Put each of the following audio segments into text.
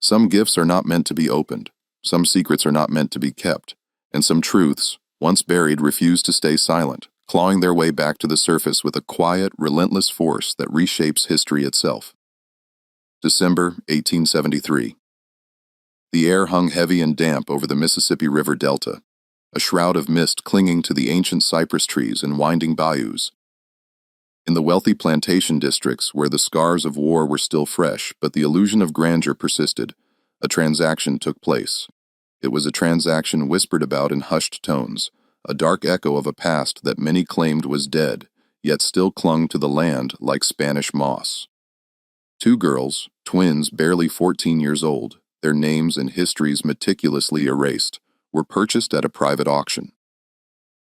Some gifts are not meant to be opened, some secrets are not meant to be kept, and some truths, once buried, refuse to stay silent, clawing their way back to the surface with a quiet, relentless force that reshapes history itself. December 1873. The air hung heavy and damp over the Mississippi River Delta, a shroud of mist clinging to the ancient cypress trees and winding bayous. In the wealthy plantation districts where the scars of war were still fresh but the illusion of grandeur persisted, a transaction took place. It was a transaction whispered about in hushed tones, a dark echo of a past that many claimed was dead, yet still clung to the land like Spanish moss. Two girls, twins barely 14 years old, their names and histories meticulously erased, were purchased at a private auction.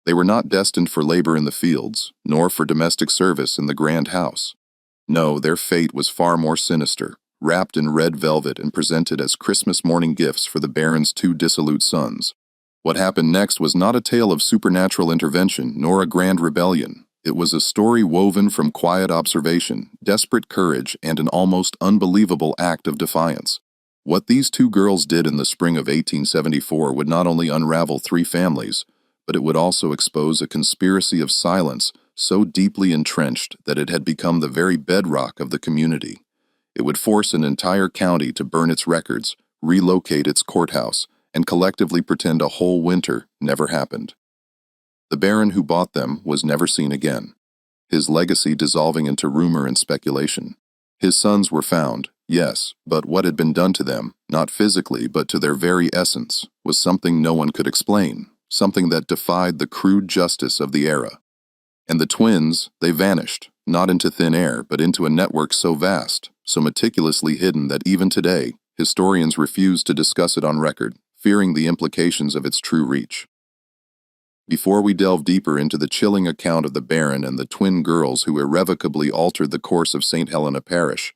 They were not destined for labor in the fields, nor for domestic service in the grand house. No, their fate was far more sinister, wrapped in red velvet and presented as Christmas morning gifts for the Baron's two dissolute sons. What happened next was not a tale of supernatural intervention, nor a grand rebellion. It was a story woven from quiet observation, desperate courage, and an almost unbelievable act of defiance. What these two girls did in the spring of 1874 would not only unravel three families, but it would also expose a conspiracy of silence so deeply entrenched that it had become the very bedrock of the community. It would force an entire county to burn its records, relocate its courthouse, and collectively pretend a whole winter never happened. The Baron who bought them was never seen again, his legacy dissolving into rumor and speculation. His sons were found, yes, but what had been done to them, not physically but to their very essence, was something no one could explain, something that defied the crude justice of the era. And the twins, they vanished, not into thin air, but into a network so vast, so meticulously hidden that even today, historians refuse to discuss it on record, fearing the implications of its true reach. Before we delve deeper into the chilling account of the Baron and the twin girls who irrevocably altered the course of St. Helena Parish,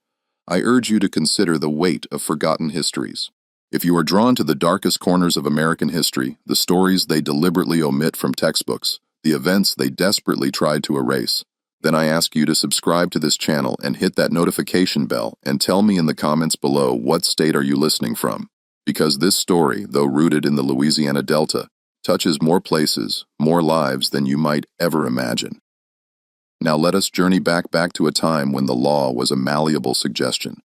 I urge you to consider the weight of forgotten histories. If you are drawn to the darkest corners of American history, the stories they deliberately omit from textbooks, the events they desperately tried to erase, then I ask you to subscribe to this channel and hit that notification bell and tell me in the comments below what state are you listening from. Because this story, though rooted in the Louisiana Delta, touches more places, more lives than you might ever imagine. Now let us journey back to a time when the law was a malleable suggestion,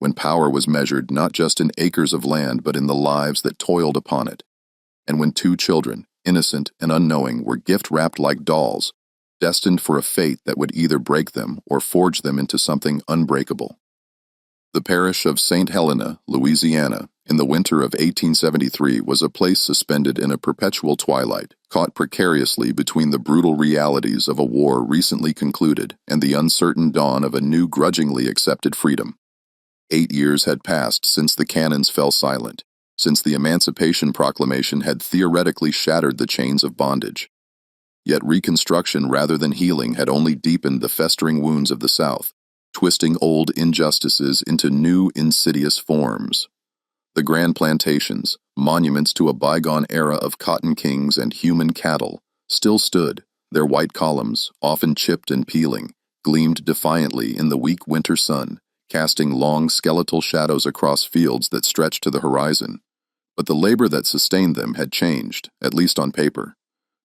when power was measured not just in acres of land but in the lives that toiled upon it, and when two children, innocent and unknowing, were gift-wrapped like dolls, destined for a fate that would either break them or forge them into something unbreakable. The parish of St. Helena, Louisiana, in the winter of 1873 was a place suspended in a perpetual twilight, caught precariously between the brutal realities of a war recently concluded and the uncertain dawn of a new grudgingly accepted freedom. 8 years had passed since the cannons fell silent, since the Emancipation Proclamation had theoretically shattered the chains of bondage. Yet reconstruction rather than healing had only deepened the festering wounds of the South, twisting old injustices into new insidious forms. The grand plantations, monuments to a bygone era of cotton kings and human cattle, still stood, their white columns, often chipped and peeling, gleamed defiantly in the weak winter sun, casting long skeletal shadows across fields that stretched to the horizon. But the labor that sustained them had changed, at least on paper.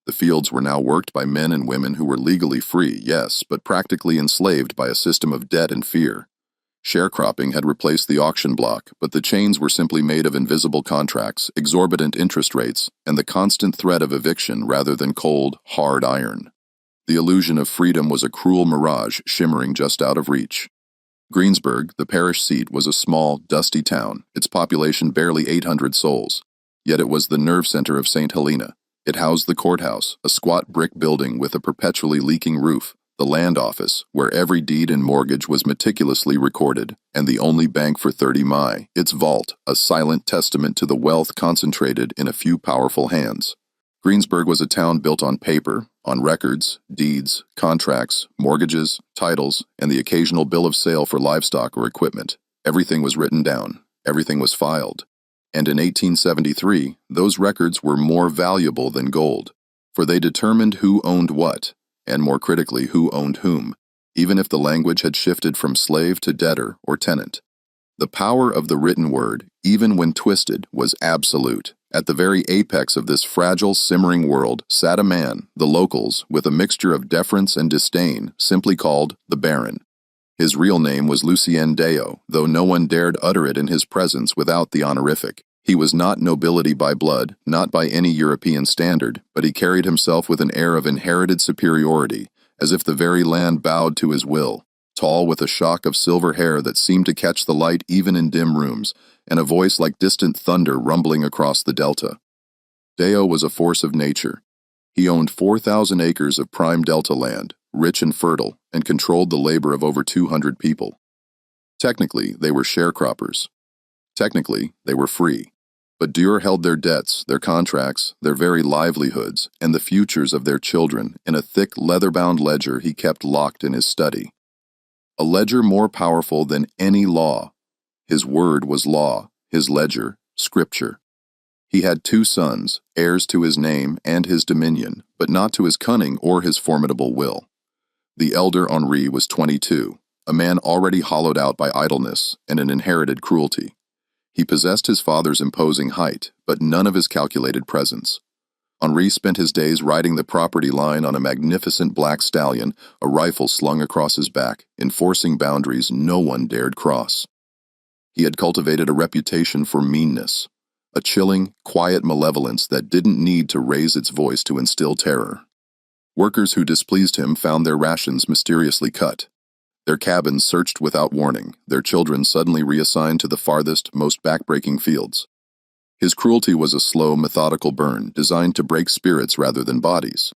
The fields were now worked by men and women who were legally free, yes, but practically enslaved by a system of debt and fear. Sharecropping had replaced the auction block, but the chains were simply made of invisible contracts, exorbitant interest rates, and the constant threat of eviction rather than cold, hard iron. The illusion of freedom was a cruel mirage shimmering just out of reach. Greensburg, the parish seat, was a small, dusty town, its population barely 800 souls. Yet it was the nerve center of St. Helena. It housed the courthouse, a squat brick building with a perpetually leaking roof, the land office, where every deed and mortgage was meticulously recorded, and the only bank for 30 mi, its vault, a silent testament to the wealth concentrated in a few powerful hands. Greensburg was a town built on paper, on records, deeds, contracts, mortgages, titles, and the occasional bill of sale for livestock or equipment. Everything was written down, everything was filed. And in 1873, those records were more valuable than gold, for they determined who owned what, and more critically, who owned whom, even if the language had shifted from slave to debtor or tenant. The power of the written word, even when twisted, was absolute. At the very apex of this fragile, simmering world sat a man, the locals, with a mixture of deference and disdain, simply called the Baron. His real name was Lucien Deo, though no one dared utter it in his presence without the honorific. He was not nobility by blood, not by any European standard, but he carried himself with an air of inherited superiority, as if the very land bowed to his will. Tall, with a shock of silver hair that seemed to catch the light even in dim rooms, and a voice like distant thunder rumbling across the delta. Deo was a force of nature. He owned 4,000 acres of prime delta land, rich and fertile, and controlled the labor of over 200 people. Technically, they were sharecroppers. Technically, they were free. But Deur held their debts, their contracts, their very livelihoods, and the futures of their children in a thick leather-bound ledger he kept locked in his study. A ledger more powerful than any law. His word was law, his ledger, scripture. He had 2 sons, heirs to his name and his dominion, but not to his cunning or his formidable will. The elder Henri was 22, a man already hollowed out by idleness and an inherited cruelty. He possessed his father's imposing height, but none of his calculated presence. Henri spent his days riding the property line on a magnificent black stallion, a rifle slung across his back, enforcing boundaries no one dared cross. He had cultivated a reputation for meanness, a chilling, quiet malevolence that didn't need to raise its voice to instill terror. Workers who displeased him found their rations mysteriously cut, their cabins searched without warning, their children suddenly reassigned to the farthest, most backbreaking fields. His cruelty was a slow, methodical burn designed to break spirits rather than bodies.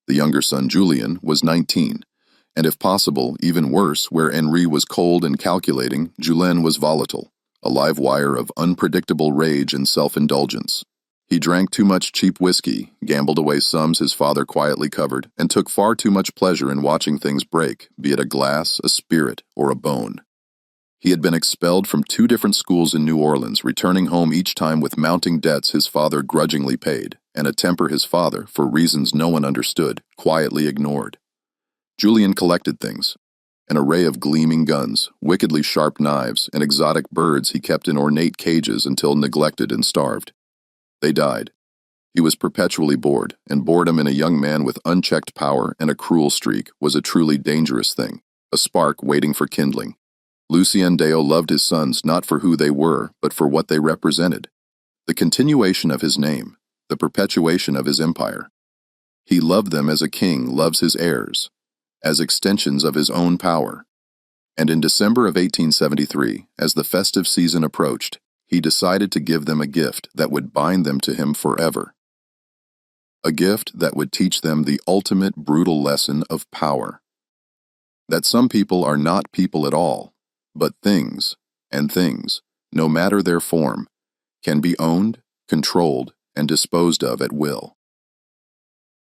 The younger son, Julien, was 19, and if possible, even worse, where Henri was cold and calculating, Julien was volatile, a live wire of unpredictable rage and self-indulgence. He drank too much cheap whiskey, gambled away sums his father quietly covered, and took far too much pleasure in watching things break, be it a glass, a spirit, or a bone. He had been expelled from 2 different schools in New Orleans, returning home each time with mounting debts his father grudgingly paid, and a temper his father, for reasons no one understood, quietly ignored. Julien collected things. An array of gleaming guns, wickedly sharp knives, and exotic birds he kept in ornate cages until neglected and starved. They died. He was perpetually bored, and boredom in a young man with unchecked power and a cruel streak was a truly dangerous thing, a spark waiting for kindling. Lucien Deo loved his sons not for who they were, but for what they represented. The continuation of his name, the perpetuation of his empire. He loved them as a king loves his heirs, as extensions of his own power. And in December of 1873, as the festive season approached, he decided to give them a gift that would bind them to him forever. A gift that would teach them the ultimate brutal lesson of power. That some people are not people at all, but things, and things, no matter their form, can be owned, controlled, and disposed of at will.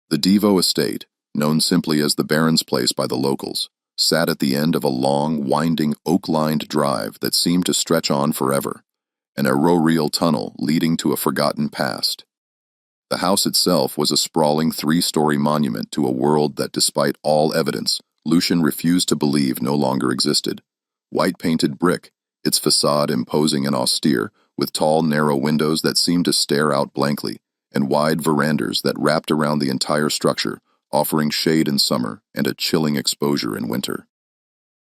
The Devo estate, known simply as the Baron's Place by the locals, sat at the end of a long, winding, oak-lined drive that seemed to stretch on forever, an arroyal tunnel leading to a forgotten past. The house itself was a sprawling 3-story monument to a world that, despite all evidence, Lucien refused to believe no longer existed. White-painted brick, its facade imposing and austere, with tall, narrow windows that seemed to stare out blankly, and wide verandas that wrapped around the entire structure, offering shade in summer and a chilling exposure in winter.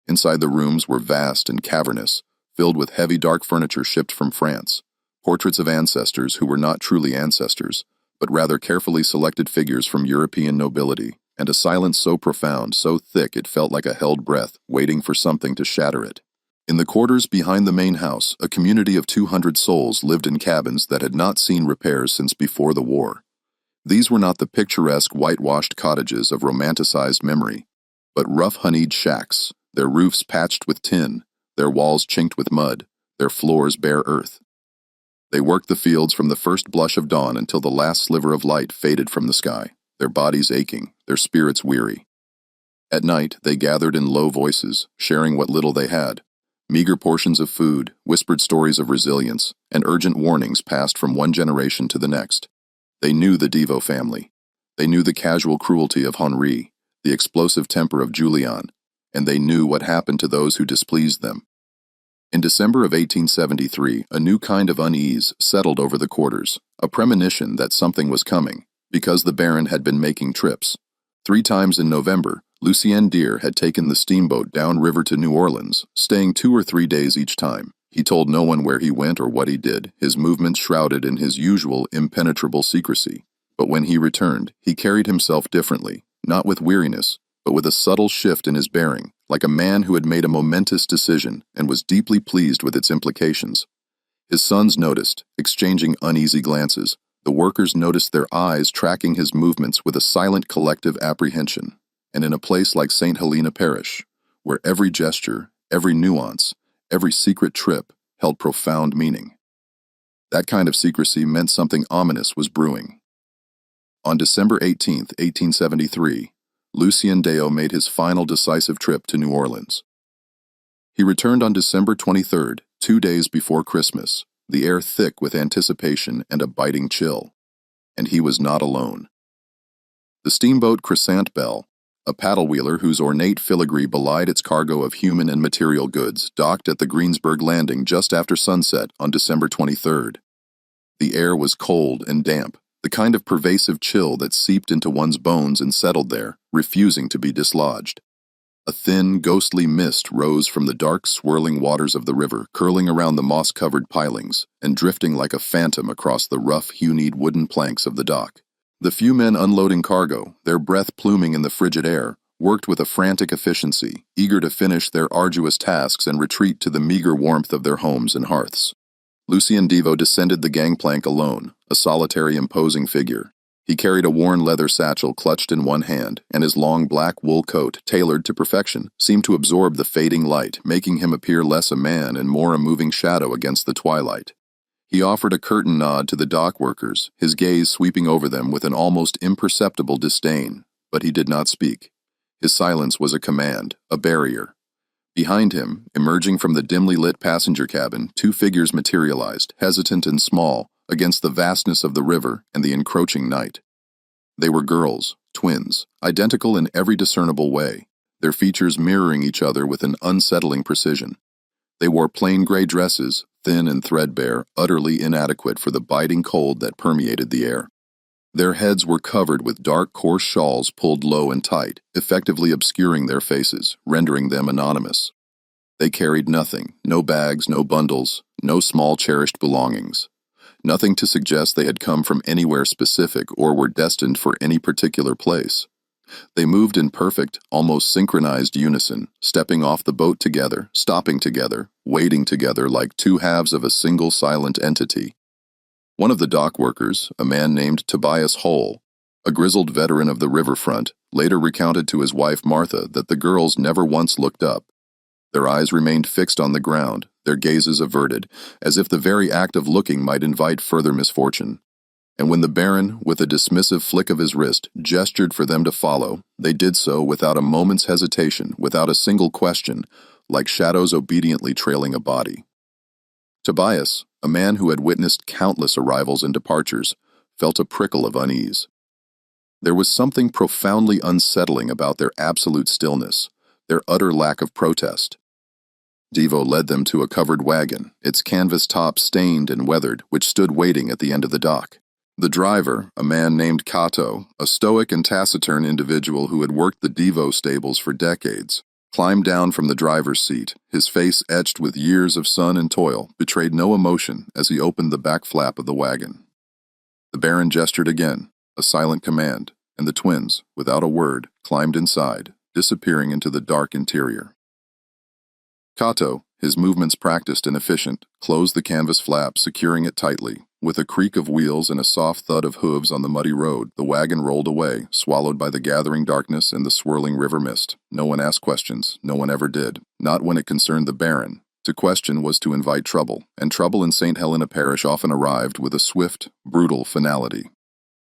Inside the rooms were vast and cavernous, filled with heavy dark furniture shipped from France, portraits of ancestors who were not truly ancestors, but rather carefully selected figures from European nobility, and a silence so profound, so thick it felt like a held breath, waiting for something to shatter it. In the quarters behind the main house, a community of 200 souls lived in cabins that had not seen repairs since before the war. These were not the picturesque whitewashed cottages of romanticized memory, but rough-honeyed shacks, their roofs patched with tin, their walls chinked with mud, their floors bare earth. They worked the fields from the first blush of dawn until the last sliver of light faded from the sky, their bodies aching, their spirits weary. At night, they gathered in low voices, sharing what little they had. Meager portions of food, whispered stories of resilience, and urgent warnings passed from one generation to the next. They knew the Devo family. They knew the casual cruelty of Henri, the explosive temper of Julien, and they knew what happened to those who displeased them. In December of 1873, a new kind of unease settled over the quarters, a premonition that something was coming, because the Baron had been making trips. 3 times in November, Lucien Deer had taken the steamboat downriver to New Orleans, staying 2 or 3 days each time. He told no one where he went or what he did, his movements shrouded in his usual impenetrable secrecy. But when he returned, he carried himself differently, not with weariness, but with a subtle shift in his bearing, like a man who had made a momentous decision and was deeply pleased with its implications. His sons noticed, exchanging uneasy glances. The workers noticed their eyes tracking his movements with a silent collective apprehension. And in a place like St. Helena Parish, where every gesture, every nuance, every secret trip held profound meaning, that kind of secrecy meant something ominous was brewing. On December 18, 1873, Lucien Deo made his final decisive trip to New Orleans. He returned on December 23rd, 2 days before Christmas, the air thick with anticipation and a biting chill. And he was not alone. The steamboat Crescent Belle, a paddle-wheeler whose ornate filigree belied its cargo of human and material goods, docked at the Greensburg landing just after sunset on December 23rd. The air was cold and damp, the kind of pervasive chill that seeped into one's bones and settled there, refusing to be dislodged. A thin, ghostly mist rose from the dark, swirling waters of the river, curling around the moss-covered pilings and drifting like a phantom across the rough, hew-kneed wooden planks of the dock. The few men unloading cargo, their breath pluming in the frigid air, worked with a frantic efficiency, eager to finish their arduous tasks and retreat to the meager warmth of their homes and hearths. Lucien Devo descended the gangplank alone, a solitary, imposing figure. He carried a worn leather satchel clutched in one hand, and his long black wool coat, tailored to perfection, seemed to absorb the fading light, making him appear less a man and more a moving shadow against the twilight. He offered a curtain nod to the dock workers, his gaze sweeping over them with an almost imperceptible disdain, but he did not speak. His silence was a command, a barrier. Behind him, emerging from the dimly lit passenger cabin, 2 figures materialized, hesitant and small, against the vastness of the river and the encroaching night. They were girls, twins, identical in every discernible way, their features mirroring each other with an unsettling precision. They wore plain gray dresses, thin and threadbare, utterly inadequate for the biting cold that permeated the air. Their heads were covered with dark, coarse shawls pulled low and tight, effectively obscuring their faces, rendering them anonymous. They carried nothing, no bags, no bundles, no small cherished belongings. Nothing to suggest they had come from anywhere specific or were destined for any particular place. They moved in perfect, almost synchronized unison, stepping off the boat together, stopping together, waiting together like 2 halves of a single silent entity. One of the dock workers, a man named Tobias Hole, a grizzled veteran of the riverfront, later recounted to his wife Martha that the girls never once looked up. Their eyes remained fixed on the ground, their gazes averted, as if the very act of looking might invite further misfortune. And when the Baron, with a dismissive flick of his wrist, gestured for them to follow, they did so without a moment's hesitation, without a single question, like shadows obediently trailing a body. Tobias, a man who had witnessed countless arrivals and departures, felt a prickle of unease. There was something profoundly unsettling about their absolute stillness, their utter lack of protest. Devo led them to a covered wagon, its canvas top stained and weathered, which stood waiting at the end of the dock. The driver, a man named Cato, a stoic and taciturn individual who had worked the Devo stables for decades, climbed down from the driver's seat. His face, etched with years of sun and toil, betrayed no emotion as he opened the back flap of the wagon. The Baron gestured again, a silent command, and the twins, without a word, climbed inside, disappearing into the dark interior. Cato, his movements practiced and efficient, closed the canvas flap, securing it tightly. With a creak of wheels and a soft thud of hooves on the muddy road, the wagon rolled away, swallowed by the gathering darkness and the swirling river mist. No one asked questions. No one ever did. Not when it concerned the Baron. To question was to invite trouble, and trouble in St. Helena Parish often arrived with a swift, brutal finality.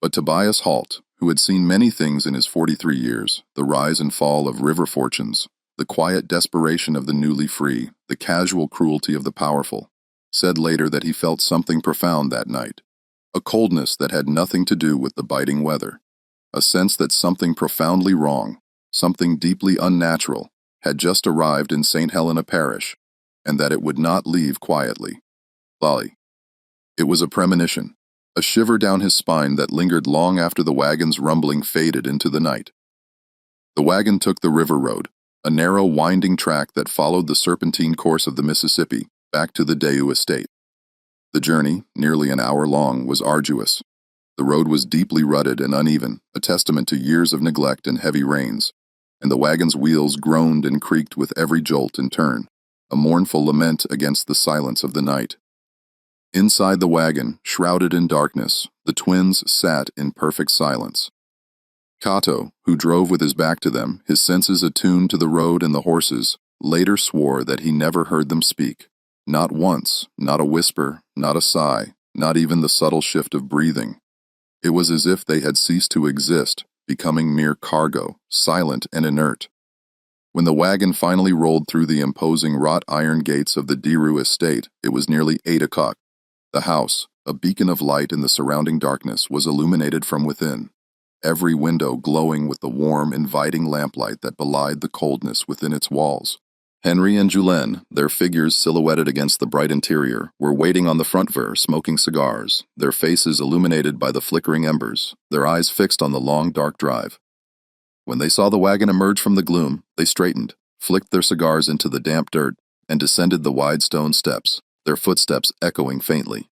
But Tobias Halt, who had seen many things in his 43 years, the rise and fall of river fortunes, the quiet desperation of the newly free, the casual cruelty of the powerful, said later that he felt something profound that night, a coldness that had nothing to do with the biting weather, a sense that something profoundly wrong, something deeply unnatural, had just arrived in St. Helena Parish, and that it would not leave quietly. Lolly. It was a premonition, a shiver down his spine that lingered long after the wagon's rumbling faded into the night. The wagon took the river road, a narrow, winding track that followed the serpentine course of the Mississippi back to the Dayu estate. The journey, nearly an hour long, was arduous. The road was deeply rutted and uneven, a testament to years of neglect and heavy rains, and the wagon's wheels groaned and creaked with every jolt and turn, a mournful lament against the silence of the night. Inside the wagon, shrouded in darkness, the twins sat in perfect silence. Cato, who drove with his back to them, his senses attuned to the road and the horses, later swore that he never heard them speak. Not once, not a whisper, not a sigh, not even the subtle shift of breathing. It was as if they had ceased to exist, becoming mere cargo, silent and inert. When the wagon finally rolled through the imposing wrought iron gates of the Deru estate, it was nearly 8 o'clock. The house, a beacon of light in the surrounding darkness, was illuminated from within, every window glowing with the warm, inviting lamplight that belied the coldness within its walls. Henry and Julien, their figures silhouetted against the bright interior, were waiting on the front ver, smoking cigars, their faces illuminated by the flickering embers, their eyes fixed on the long, dark drive. When they saw the wagon emerge from the gloom, they straightened, flicked their cigars into the damp dirt, and descended the wide stone steps, their footsteps echoing faintly.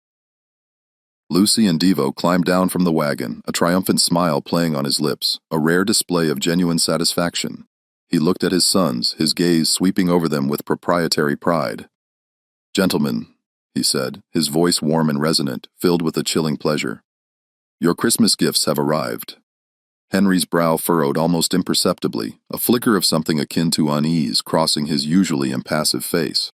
Lucy and Devo climbed down from the wagon, a triumphant smile playing on his lips, a rare display of genuine satisfaction. He looked at his sons, his gaze sweeping over them with proprietary pride. "Gentlemen," he said, his voice warm and resonant, filled with a chilling pleasure, "your Christmas gifts have arrived." Henry's brow furrowed almost imperceptibly, a flicker of something akin to unease crossing his usually impassive face.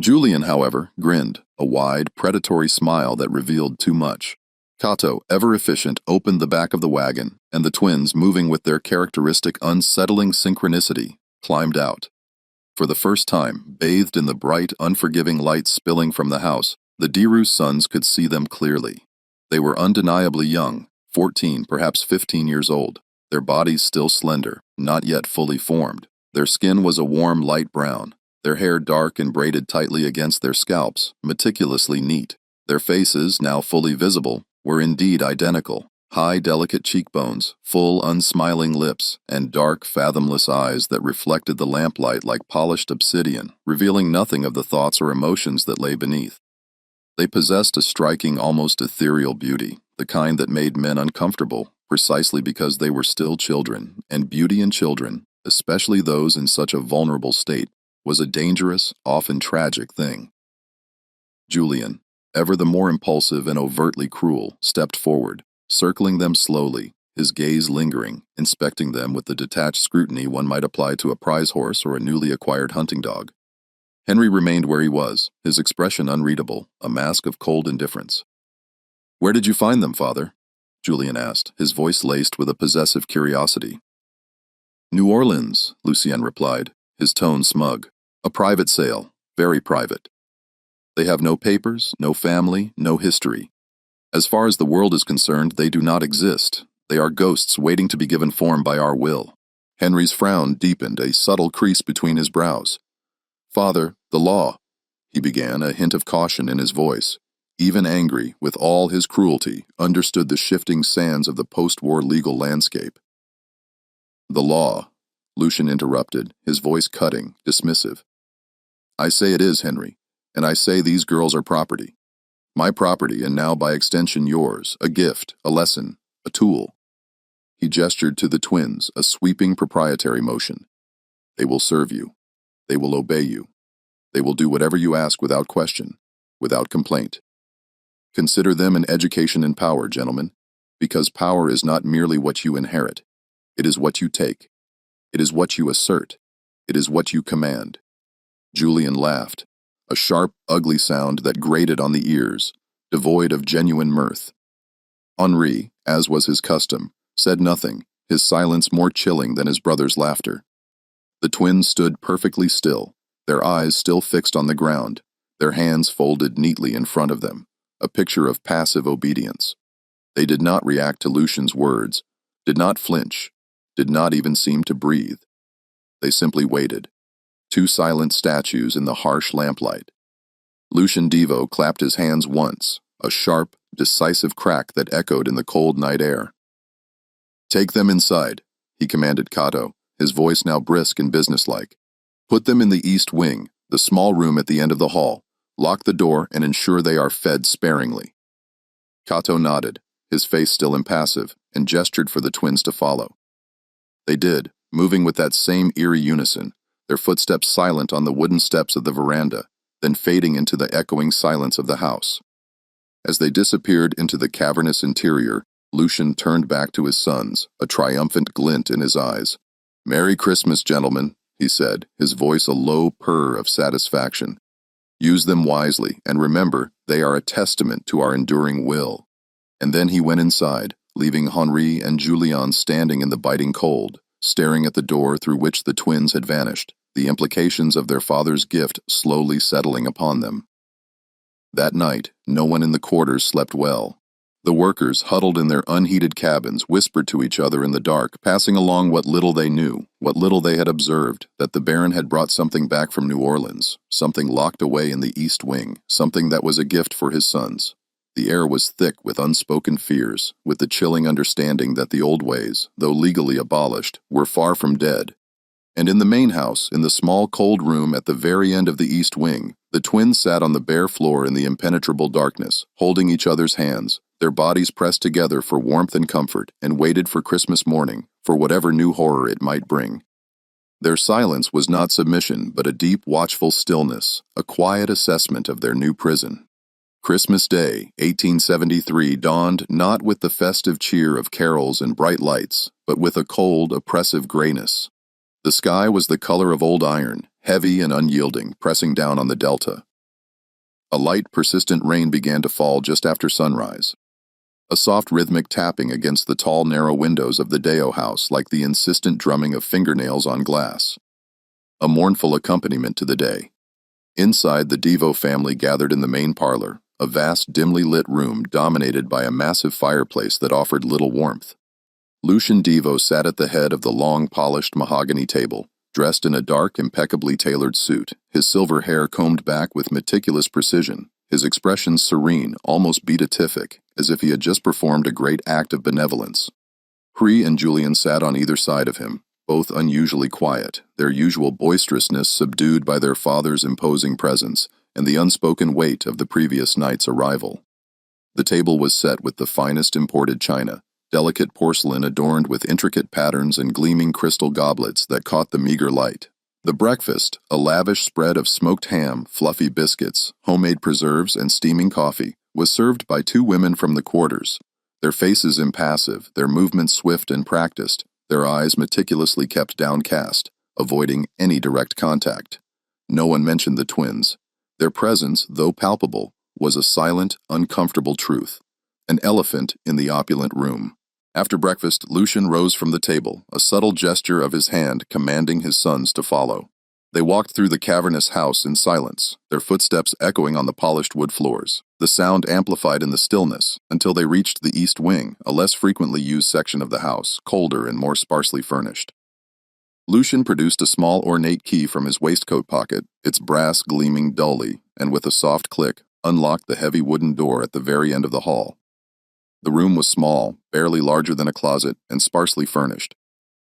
Julien, however, grinned, a wide, predatory smile that revealed too much. Cato, ever efficient, opened the back of the wagon, and the twins, moving with their characteristic unsettling synchronicity, climbed out. For the first time, bathed in the bright, unforgiving light spilling from the house, the Deru sons could see them clearly. They were undeniably young, 14, perhaps 15 years old, their bodies still slender, not yet fully formed. Their skin was a warm light brown, their hair dark and braided tightly against their scalps, meticulously neat. Their faces, now fully visible, were indeed identical, high, delicate cheekbones, full, unsmiling lips, and dark, fathomless eyes that reflected the lamplight like polished obsidian, revealing nothing of the thoughts or emotions that lay beneath. They possessed a striking, almost ethereal beauty, the kind that made men uncomfortable, precisely because they were still children, and beauty in children, especially those in such a vulnerable state, was a dangerous, often tragic thing. Julien, ever the more impulsive and overtly cruel, stepped forward, circling them slowly, his gaze lingering, inspecting them with the detached scrutiny one might apply to a prize horse or a newly acquired hunting dog. Henry remained where he was, his expression unreadable, a mask of cold indifference. "Where did you find them, father?" Julien asked, his voice laced with a possessive curiosity. "New Orleans," Lucien replied, his tone smug. "A private sale, very private. They have no papers, no family, no history. As far as the world is concerned, they do not exist. They are ghosts waiting to be given form by our will." Henry's frown deepened, a subtle crease between his brows. "Father, the law," he began, a hint of caution in his voice. Even angry, with all his cruelty, understood the shifting sands of the post-war legal landscape. "The law," Lucian interrupted, his voice cutting, dismissive. "I say it is, Henry, and I say these girls are property. My property, and now by extension yours, a gift, a lesson, a tool." He gestured to the twins, a sweeping proprietary motion. "They will serve you. They will obey you. They will do whatever you ask without question, without complaint. Consider them an education in power, gentlemen, because power is not merely what you inherit. It is what you take. It is what you assert. It is what you command." Julien laughed, a sharp, ugly sound that grated on the ears, devoid of genuine mirth. Henri, as was his custom, said nothing, his silence more chilling than his brother's laughter. The twins stood perfectly still, their eyes still fixed on the ground, their hands folded neatly in front of them, a picture of passive obedience. They did not react to Lucian's words, did not flinch, did not even seem to breathe. They simply waited. two silent statues in the harsh lamplight. Lucian Devo clapped his hands once, a sharp, decisive crack that echoed in the cold night air. "Take them inside," he commanded Cato, his voice now brisk and businesslike. "Put them in the east wing, the small room at the end of the hall. Lock the door and ensure they are fed sparingly." Cato nodded, his face still impassive, and gestured for the twins to follow. They did, moving with that same eerie unison, their footsteps silent on the wooden steps of the veranda, then fading into the echoing silence of the house. As they disappeared into the cavernous interior, Lucian turned back to his sons, a triumphant glint in his eyes. "Merry Christmas, gentlemen," he said, his voice a low purr of satisfaction. "Use them wisely, and remember, they are a testament to our enduring will." And then he went inside, leaving Henri and Julien standing in the biting cold, staring at the door through which the twins had vanished, the implications of their father's gift slowly settling upon them. That night, no one in the quarters slept well. The workers, huddled in their unheated cabins, whispered to each other in the dark, passing along what little they knew, what little they had observed, that the Baron had brought something back from New Orleans, something locked away in the East Wing, something that was a gift for his sons. The air was thick with unspoken fears, with the chilling understanding that the old ways, though legally abolished, were far from dead. And in the main house, in the small cold room at the very end of the East Wing, the twins sat on the bare floor in the impenetrable darkness, holding each other's hands, their bodies pressed together for warmth and comfort, and waited for Christmas morning, for whatever new horror it might bring. Their silence was not submission, but a deep, watchful stillness, a quiet assessment of their new prison. Christmas Day, 1873, dawned not with the festive cheer of carols and bright lights, but with a cold, oppressive grayness. The sky was the color of old iron, heavy and unyielding, pressing down on the delta. A light, persistent rain began to fall just after sunrise. A soft rhythmic tapping against the tall, narrow windows of the Deo house like the insistent drumming of fingernails on glass. A mournful accompaniment to the day. Inside, the Devo family gathered in the main parlor, a vast, dimly lit room dominated by a massive fireplace that offered little warmth. Lucian Devo sat at the head of the long, polished mahogany table, dressed in a dark, impeccably tailored suit, his silver hair combed back with meticulous precision, his expression serene, almost beatific, as if he had just performed a great act of benevolence. Henri and Julien sat on either side of him, both unusually quiet, their usual boisterousness subdued by their father's imposing presence and the unspoken weight of the previous night's arrival. The table was set with the finest imported china, delicate porcelain adorned with intricate patterns and gleaming crystal goblets that caught the meager light. The breakfast, a lavish spread of smoked ham, fluffy biscuits, homemade preserves, and steaming coffee, was served by two women from the quarters, their faces impassive, their movements swift and practiced, their eyes meticulously kept downcast, avoiding any direct contact. No one mentioned the twins. Their presence, though palpable, was a silent, uncomfortable truth, an elephant in the opulent room. After breakfast, Lucian rose from the table, a subtle gesture of his hand commanding his sons to follow. They walked through the cavernous house in silence, their footsteps echoing on the polished wood floors, the sound amplified in the stillness, until they reached the east wing, a less frequently used section of the house, colder and more sparsely furnished. Lucian produced a small ornate key from his waistcoat pocket, its brass gleaming dully, and with a soft click, unlocked the heavy wooden door at the very end of the hall. The room was small, barely larger than a closet, and sparsely furnished.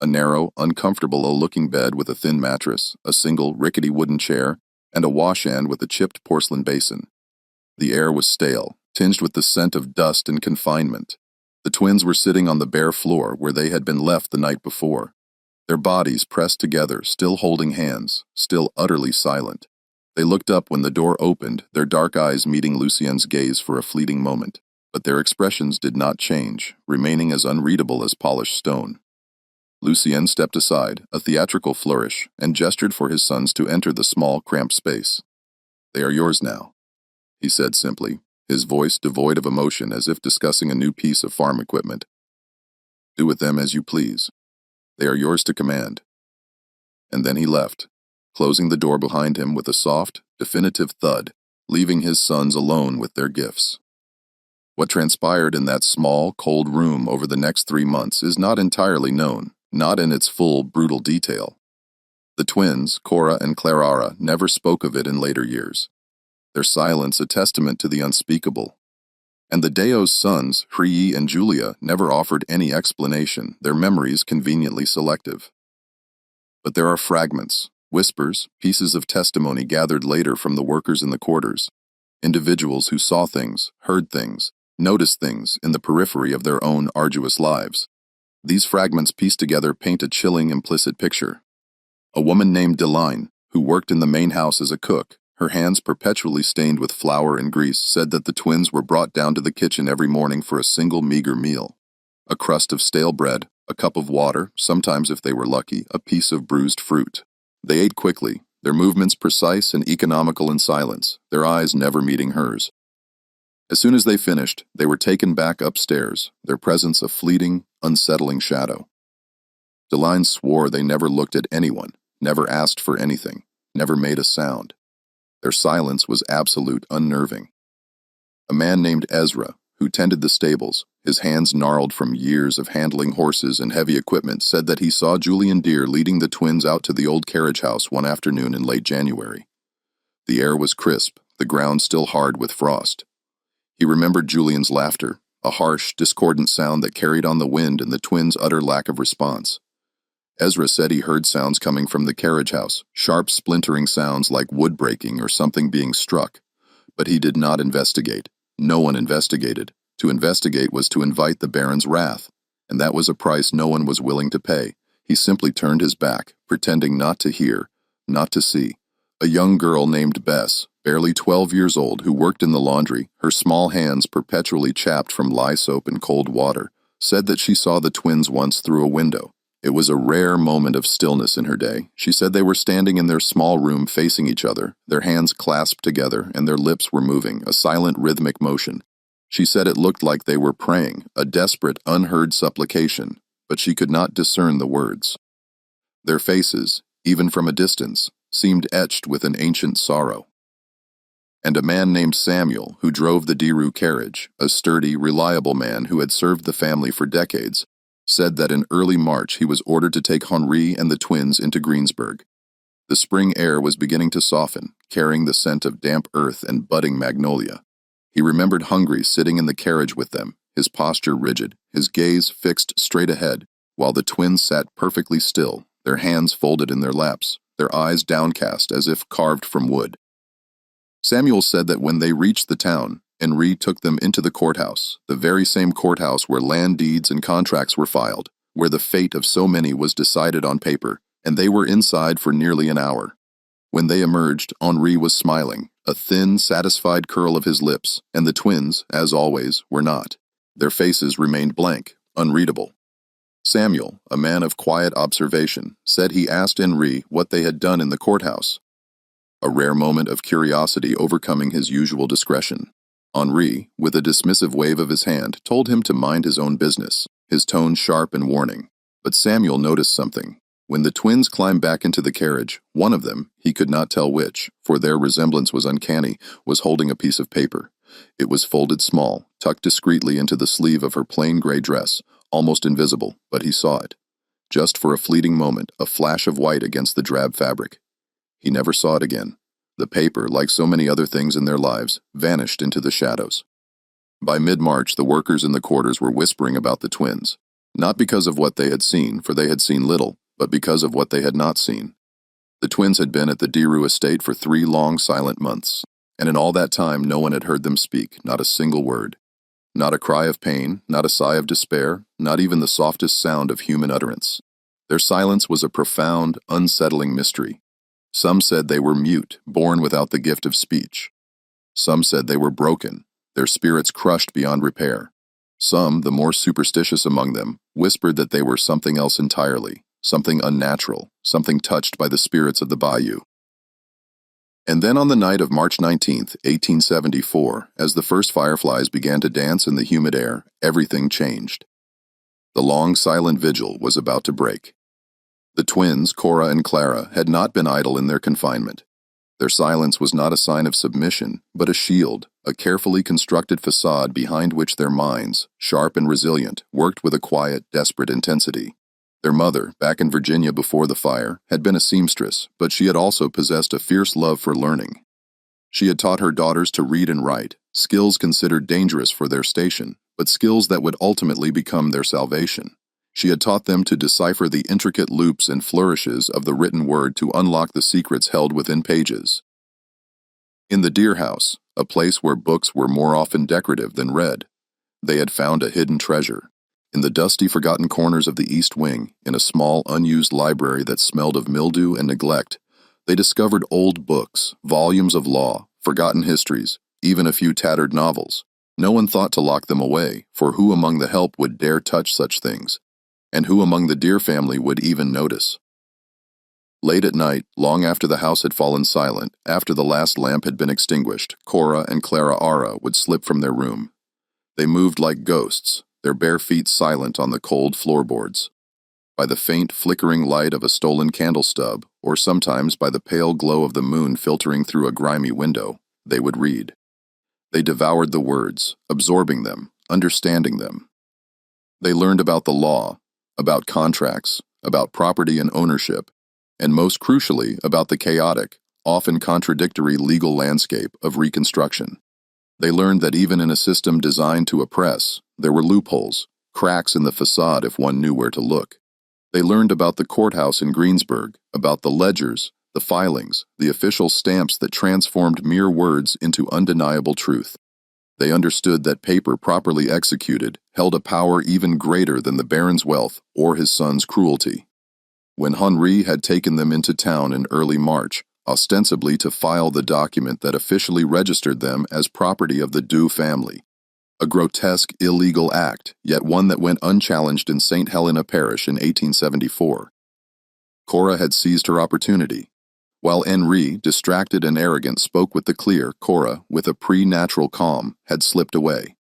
A narrow, uncomfortable-looking bed with a thin mattress, a single, rickety wooden chair, and a washhand with a chipped porcelain basin. The air was stale, tinged with the scent of dust and confinement. The twins were sitting on the bare floor where they had been left the night before, their bodies pressed together, still holding hands, still utterly silent. They looked up when the door opened, their dark eyes meeting Lucien's gaze for a fleeting moment. But their expressions did not change, remaining as unreadable as polished stone. Lucien stepped aside, a theatrical flourish, and gestured for his sons to enter the small, cramped space. "They are yours now," he said simply, his voice devoid of emotion as if discussing a new piece of farm equipment. "Do with them as you please. They are yours to command." And then he left, closing the door behind him with a soft, definitive thud, leaving his sons alone with their gifts. What transpired in that small, cold room over the next 3 months is not entirely known, not in its full, brutal detail. The twins, Kora and Clara, never spoke of it in later years, their silence a testament to the unspeakable. And the Deo's sons, Hri and Julia, never offered any explanation, their memories conveniently selective. But there are fragments, whispers, pieces of testimony gathered later from the workers in the quarters, individuals who saw things, heard things, noticed things in the periphery of their own arduous lives. These fragments pieced together paint a chilling implicit picture. A woman named Deline, who worked in the main house as a cook, her hands perpetually stained with flour and grease, said that the twins were brought down to the kitchen every morning for a single meager meal. A crust of stale bread, a cup of water, sometimes if they were lucky, a piece of bruised fruit. They ate quickly, their movements precise and economical in silence, their eyes never meeting hers. As soon as they finished, they were taken back upstairs, their presence a fleeting, unsettling shadow. Deline swore they never looked at anyone, never asked for anything, never made a sound. Their silence was absolute, unnerving. A man named Ezra, who tended the stables, his hands gnarled from years of handling horses and heavy equipment, said that he saw Julian Deere leading the twins out to the old carriage house one afternoon in late January. The air was crisp, the ground still hard with frost. He remembered Julian's laughter, a harsh, discordant sound that carried on the wind and the twins' utter lack of response. Ezra said he heard sounds coming from the carriage house, sharp splintering sounds like wood breaking or something being struck. But he did not investigate. No one investigated. To investigate was to invite the Baron's wrath, and that was a price no one was willing to pay. He simply turned his back, pretending not to hear, not to see. A young girl named Bess, barely 12 years old, who worked in the laundry, her small hands perpetually chapped from lye soap and cold water, said that she saw the twins once through a window. It was a rare moment of stillness in her day. She said they were standing in their small room facing each other, their hands clasped together, and their lips were moving, a silent rhythmic motion. She said it looked like they were praying, a desperate, unheard supplication, but she could not discern the words. Their faces, even from a distance, seemed etched with an ancient sorrow. And a man named Samuel, who drove the Deru carriage, a sturdy, reliable man who had served the family for decades, said that in early March he was ordered to take Henri and the twins into Greensburg. The spring air was beginning to soften, carrying the scent of damp earth and budding magnolia. He remembered Hungry sitting in the carriage with them, his posture rigid, his gaze fixed straight ahead, while the twins sat perfectly still, their hands folded in their laps, their eyes downcast as if carved from wood. Samuel said that when they reached the town, Henri took them into the courthouse, the very same courthouse where land deeds and contracts were filed, where the fate of so many was decided on paper, and they were inside for nearly an hour. When they emerged, Henri was smiling, a thin, satisfied curl of his lips, and the twins, as always, were not. Their faces remained blank, unreadable. Samuel, a man of quiet observation, said he asked Henri what they had done in the courthouse, a rare moment of curiosity overcoming his usual discretion. Henri, with a dismissive wave of his hand, told him to mind his own business, his tone sharp and warning. But Samuel noticed something. When the twins climbed back into the carriage, one of them, he could not tell which, for their resemblance was uncanny, was holding a piece of paper. It was folded small, tucked discreetly into the sleeve of her plain gray dress, almost invisible, but he saw it. Just for a fleeting moment, a flash of white against the drab fabric. He never saw it again. The paper, like so many other things in their lives, vanished into the shadows. By mid-March, the workers in the quarters were whispering about the twins, not because of what they had seen, for they had seen little, but because of what they had not seen. The twins had been at the Deru estate for 3 long, silent months, and in all that time no one had heard them speak, not a single word. Not a cry of pain, not a sigh of despair, not even the softest sound of human utterance. Their silence was a profound, unsettling mystery. Some said they were mute, born without the gift of speech. Some said they were broken, their spirits crushed beyond repair. Some, the more superstitious among them, whispered that they were something else entirely, something unnatural, something touched by the spirits of the bayou. And then on the night of March 19th, 1874, as the first fireflies began to dance in the humid air, everything changed. The long, silent vigil was about to break. The twins, Kora and Clara, had not been idle in their confinement. Their silence was not a sign of submission, but a shield, a carefully constructed facade behind which their minds, sharp and resilient, worked with a quiet, desperate intensity. Their mother, back in Virginia before the fire, had been a seamstress, but she had also possessed a fierce love for learning. She had taught her daughters to read and write, skills considered dangerous for their station, but skills that would ultimately become their salvation. She had taught them to decipher the intricate loops and flourishes of the written word to unlock the secrets held within pages. In the Deer House, a place where books were more often decorative than read, they had found a hidden treasure. In the dusty, forgotten corners of the East Wing, in a small, unused library that smelled of mildew and neglect, they discovered old books, volumes of law, forgotten histories, even a few tattered novels. No one thought to lock them away, for who among the help would dare touch such things? And who among the Deer family would even notice? Late at night, long after the house had fallen silent, after the last lamp had been extinguished, Kora and Clara would slip from their room. They moved like ghosts, their bare feet silent on the cold floorboards. By the faint, flickering light of a stolen candle stub, or sometimes by the pale glow of the moon filtering through a grimy window, they would read. They devoured the words, absorbing them, understanding them. They learned about the law, about contracts, about property and ownership, and most crucially, about the chaotic, often contradictory legal landscape of Reconstruction. They learned that even in a system designed to oppress, there were loopholes, cracks in the facade if one knew where to look. They learned about the courthouse in Greensburg, about the ledgers, the filings, the official stamps that transformed mere words into undeniable truth. They understood that paper properly executed held a power even greater than the baron's wealth or his son's cruelty. When Henri had taken them into town in early March, ostensibly to file the document that officially registered them as property of the Dew family, a grotesque, illegal act, yet one that went unchallenged in St. Helena Parish in 1874. Kora had seized her opportunity. While Henri, distracted and arrogant, spoke with the clear, Kora, with a preternatural calm, had slipped away.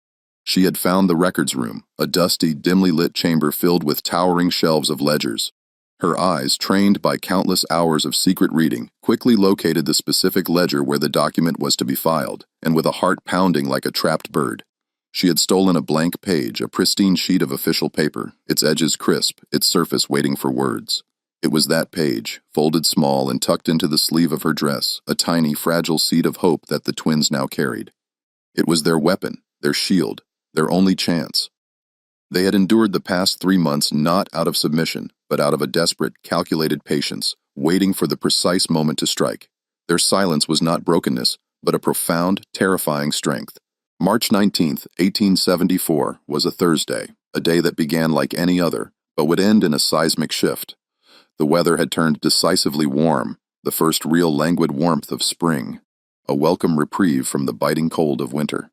She had found the records room, a dusty, dimly lit chamber filled with towering shelves of ledgers. Her eyes, trained by countless hours of secret reading, quickly located the specific ledger where the document was to be filed, and with a heart pounding like a trapped bird, she had stolen a blank page, a pristine sheet of official paper, its edges crisp, its surface waiting for words. It was that page, folded small and tucked into the sleeve of her dress, a tiny, fragile seed of hope that the twins now carried. It was their weapon, their shield, their only chance. They had endured the past 3 months not out of submission, but out of a desperate, calculated patience, waiting for the precise moment to strike. Their silence was not brokenness, but a profound, terrifying strength. March 19th, 1874, was a Thursday, a day that began like any other, but would end in a seismic shift. The weather had turned decisively warm, the first real languid warmth of spring, a welcome reprieve from the biting cold of winter.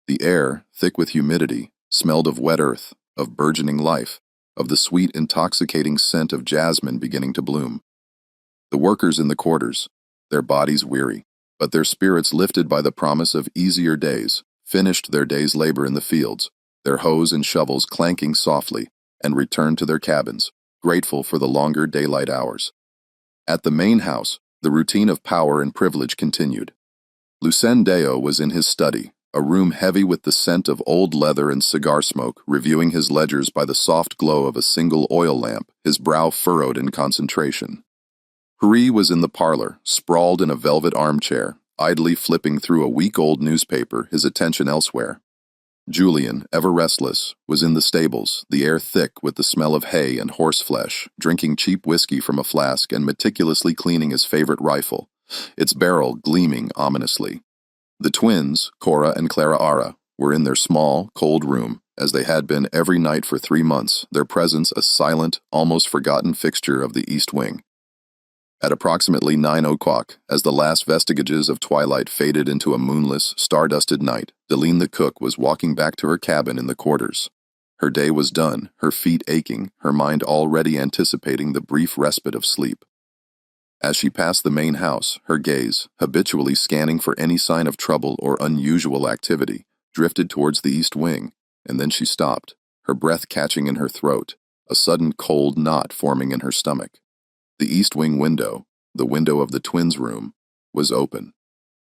The air, thick with humidity, smelled of wet earth, of burgeoning life, of the sweet, intoxicating scent of jasmine beginning to bloom. The workers in the quarters, their bodies weary, but their spirits lifted by the promise of easier days, finished their day's labor in the fields, their hoes and shovels clanking softly, and returned to their cabins, grateful for the longer daylight hours. At the main house, the routine of power and privilege continued. Lucien was in his study, a room heavy with the scent of old leather and cigar smoke, reviewing his ledgers by the soft glow of a single oil lamp, his brow furrowed in concentration. Henri was in the parlor, sprawled in a velvet armchair, idly flipping through a week-old newspaper, his attention elsewhere. Julien, ever restless, was in the stables, the air thick with the smell of hay and horseflesh, drinking cheap whiskey from a flask and meticulously cleaning his favorite rifle, its barrel gleaming ominously. The twins, Kora and Clara, were in their small, cold room, as they had been every night for 3 months, their presence a silent, almost forgotten fixture of the East Wing. At approximately 9 o'clock, as the last vestiges of twilight faded into a moonless, star-dusted night, Deline the cook was walking back to her cabin in the quarters. Her day was done, her feet aching, her mind already anticipating the brief respite of sleep. As she passed the main house, her gaze, habitually scanning for any sign of trouble or unusual activity, drifted towards the East Wing, and then she stopped, her breath catching in her throat, a sudden cold knot forming in her stomach. The East Wing window, the window of the twins' room, was open.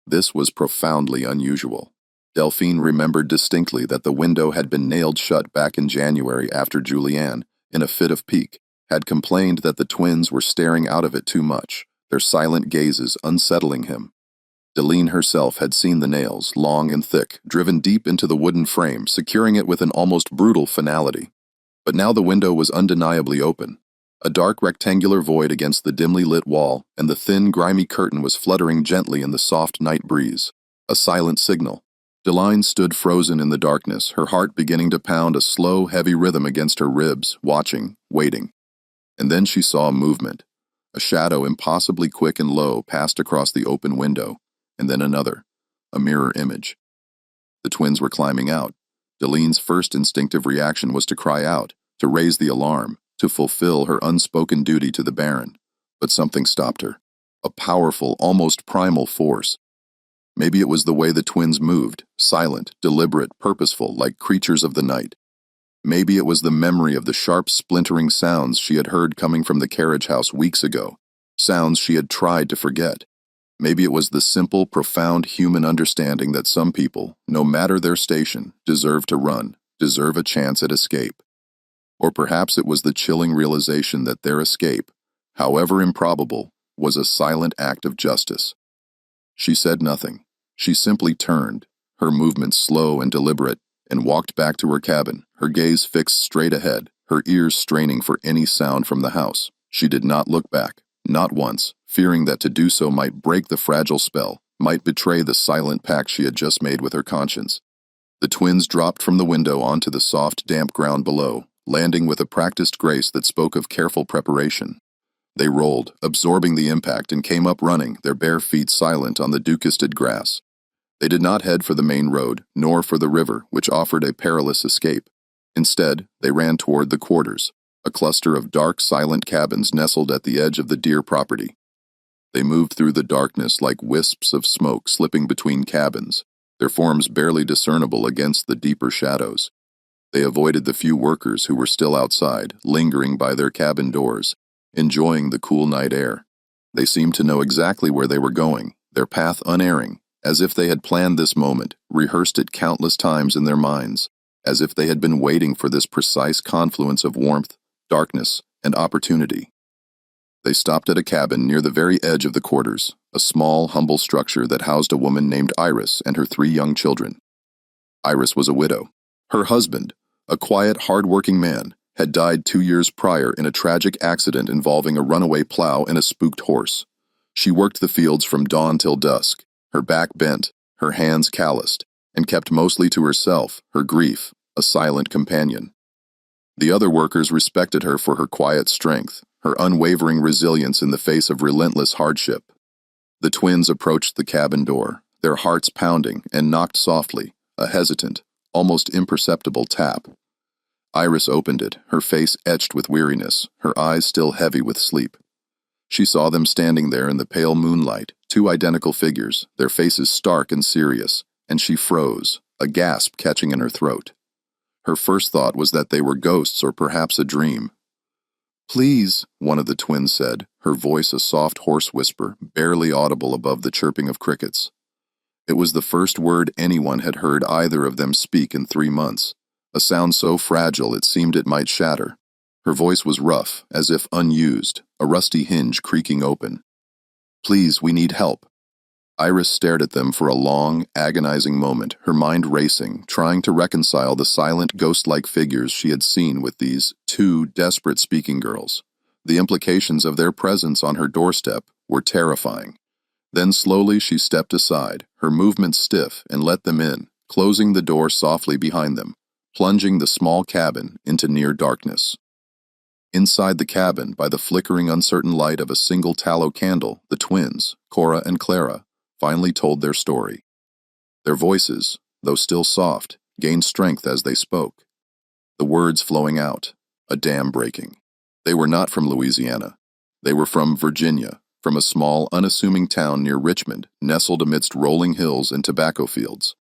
This was profoundly unusual. Delphine remembered distinctly that the window had been nailed shut back in January after Julien, in a fit of pique, had complained that the twins were staring out of it too much, their silent gazes unsettling him. Deline herself had seen the nails, long and thick, driven deep into the wooden frame, securing it with an almost brutal finality. But now the window was undeniably open. A dark rectangular void against the dimly lit wall, and the thin, grimy curtain was fluttering gently in the soft night breeze. A silent signal. Deline stood frozen in the darkness, her heart beginning to pound a slow, heavy rhythm against her ribs, watching, waiting. And then she saw a movement. A shadow impossibly quick and low passed across the open window, and then another, a mirror image. The twins were climbing out. Deline's first instinctive reaction was to cry out, to raise the alarm, to fulfill her unspoken duty to the Baron. But something stopped her. A powerful, almost primal force. Maybe it was the way the twins moved, silent, deliberate, purposeful, like creatures of the night. Maybe it was the memory of the sharp, splintering sounds she had heard coming from the carriage house weeks ago, sounds she had tried to forget. Maybe it was the simple, profound human understanding that some people, no matter their station, deserve to run, deserve a chance at escape. Or perhaps it was the chilling realization that their escape, however improbable, was a silent act of justice. She said nothing. She simply turned, her movements slow and deliberate, and walked back to her cabin, her gaze fixed straight ahead, her ears straining for any sound from the house. She did not look back, not once, fearing that to do so might break the fragile spell, might betray the silent pact she had just made with her conscience. The twins dropped from the window onto the soft, damp ground below, landing with a practiced grace that spoke of careful preparation. They rolled, absorbing the impact, and came up running, their bare feet silent on the dew-kissed grass. They did not head for the main road, nor for the river, which offered a perilous escape. Instead, they ran toward the quarters, a cluster of dark, silent cabins nestled at the edge of the Deer property. They moved through the darkness like wisps of smoke slipping between cabins, their forms barely discernible against the deeper shadows. They avoided the few workers who were still outside, lingering by their cabin doors, enjoying the cool night air. They seemed to know exactly where they were going, their path unerring, as if they had planned this moment, rehearsed it countless times in their minds, as if they had been waiting for this precise confluence of warmth, darkness, and opportunity. They stopped at a cabin near the very edge of the quarters, a small, humble structure that housed a woman named Iris and her 3 young children. Iris was a widow. Her husband, a quiet, hard-working man, had died 2 years prior in a tragic accident involving a runaway plow and a spooked horse. She worked the fields from dawn till dusk, her back bent, her hands calloused, and kept mostly to herself, her grief, a silent companion. The other workers respected her for her quiet strength, her unwavering resilience in the face of relentless hardship. The twins approached the cabin door, their hearts pounding, and knocked softly, a hesitant, almost imperceptible tap. Iris opened it, her face etched with weariness, her eyes still heavy with sleep. She saw them standing there in the pale moonlight, 2 identical figures, their faces stark and serious, and she froze, a gasp catching in her throat. Her first thought was that they were ghosts or perhaps a dream. "Please," one of the twins said, her voice a soft hoarse whisper, barely audible above the chirping of crickets. It was the first word anyone had heard either of them speak in 3 months, a sound so fragile it seemed it might shatter. Her voice was rough, as if unused, a rusty hinge creaking open. "Please, we need help." Iris stared at them for a long, agonizing moment, her mind racing, trying to reconcile the silent, ghost-like figures she had seen with these 2 desperate speaking girls. The implications of their presence on her doorstep were terrifying. Then slowly she stepped aside, her movements stiff, and let them in, closing the door softly behind them, plunging the small cabin into near darkness. Inside the cabin, by the flickering, uncertain light of a single tallow candle, the twins, Kora and Clara, finally told their story. Their voices, though still soft, gained strength as they spoke. The words flowing out, a dam breaking. They were not from Louisiana. They were from Virginia, from a small, unassuming town near Richmond, nestled amidst rolling hills and tobacco fields.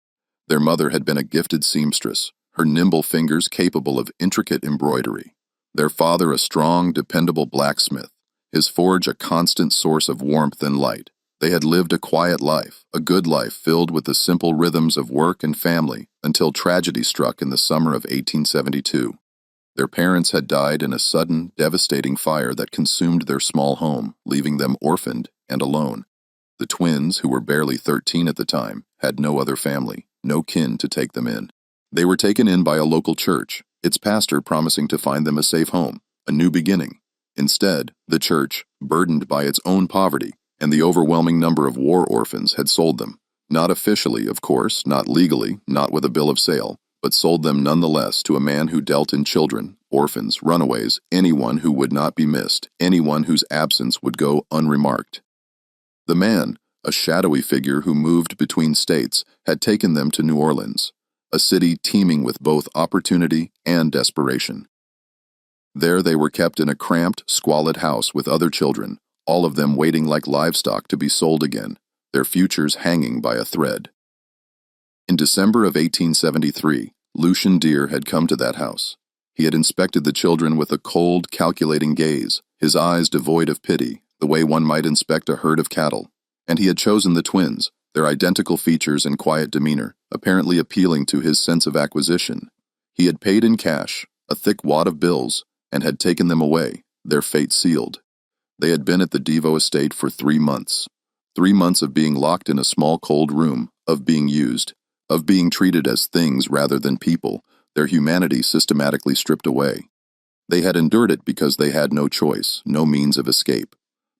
Their mother had been a gifted seamstress, her nimble fingers capable of intricate embroidery. Their father a strong, dependable blacksmith, his forge a constant source of warmth and light. They had lived a quiet life, a good life filled with the simple rhythms of work and family, until tragedy struck in the summer of 1872. Their parents had died in a sudden, devastating fire that consumed their small home, leaving them orphaned and alone. The twins, who were barely 13 at the time, had no other family, no kin to take them in. They were taken in by a local church, its pastor promising to find them a safe home, a new beginning. Instead, the church, burdened by its own poverty and the overwhelming number of war orphans, had sold them. Not officially, of course, not legally, not with a bill of sale, but sold them nonetheless to a man who dealt in children, orphans, runaways, anyone who would not be missed, anyone whose absence would go unremarked. The man, a shadowy figure who moved between states, had taken them to New Orleans, a city teeming with both opportunity and desperation. There they were kept in a cramped, squalid house with other children, all of them waiting like livestock to be sold again, their futures hanging by a thread. In December of 1873, Lucien Deer had come to that house. He had inspected the children with a cold, calculating gaze, his eyes devoid of pity, the way one might inspect a herd of cattle. And he had chosen the twins, their identical features and quiet demeanor, apparently appealing to his sense of acquisition. He had paid in cash, a thick wad of bills, and had taken them away, their fate sealed. They had been at the Devo estate for 3 months. 3 months of being locked in a small cold room, of being used, of being treated as things rather than people, their humanity systematically stripped away. They had endured it because they had no choice, no means of escape.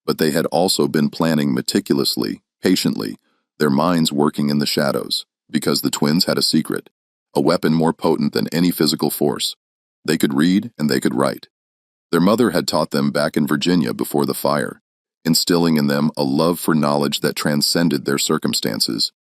But they had also been planning meticulously, patiently, their minds working in the shadows, because the twins had a secret, a weapon more potent than any physical force. They could read and they could write. Their mother had taught them back in Virginia before the fire, instilling in them a love for knowledge that transcended their circumstances.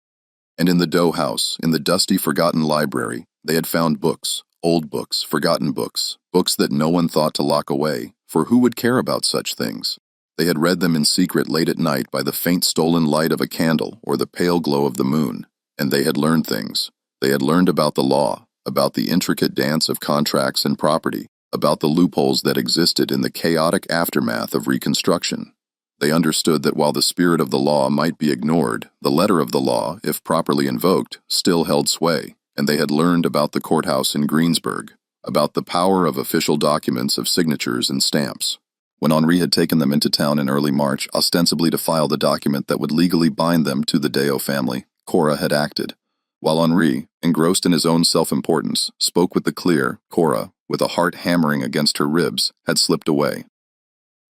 And in the dough house, in the dusty, forgotten library, they had found books, old books, forgotten books, books that no one thought to lock away, for who would care about such things? They had read them in secret late at night by the faint stolen light of a candle or the pale glow of the moon, and they had learned things. They had learned about the law, about the intricate dance of contracts and property, about the loopholes that existed in the chaotic aftermath of Reconstruction. They understood that while the spirit of the law might be ignored, the letter of the law, if properly invoked, still held sway, and they had learned about the courthouse in Greensburg, about the power of official documents of signatures and stamps. When Henri had taken them into town in early March, ostensibly to file the document that would legally bind them to the Deo family, Kora had acted. While Henri, engrossed in his own self-importance, spoke with the clear, Kora, with a heart hammering against her ribs, had slipped away.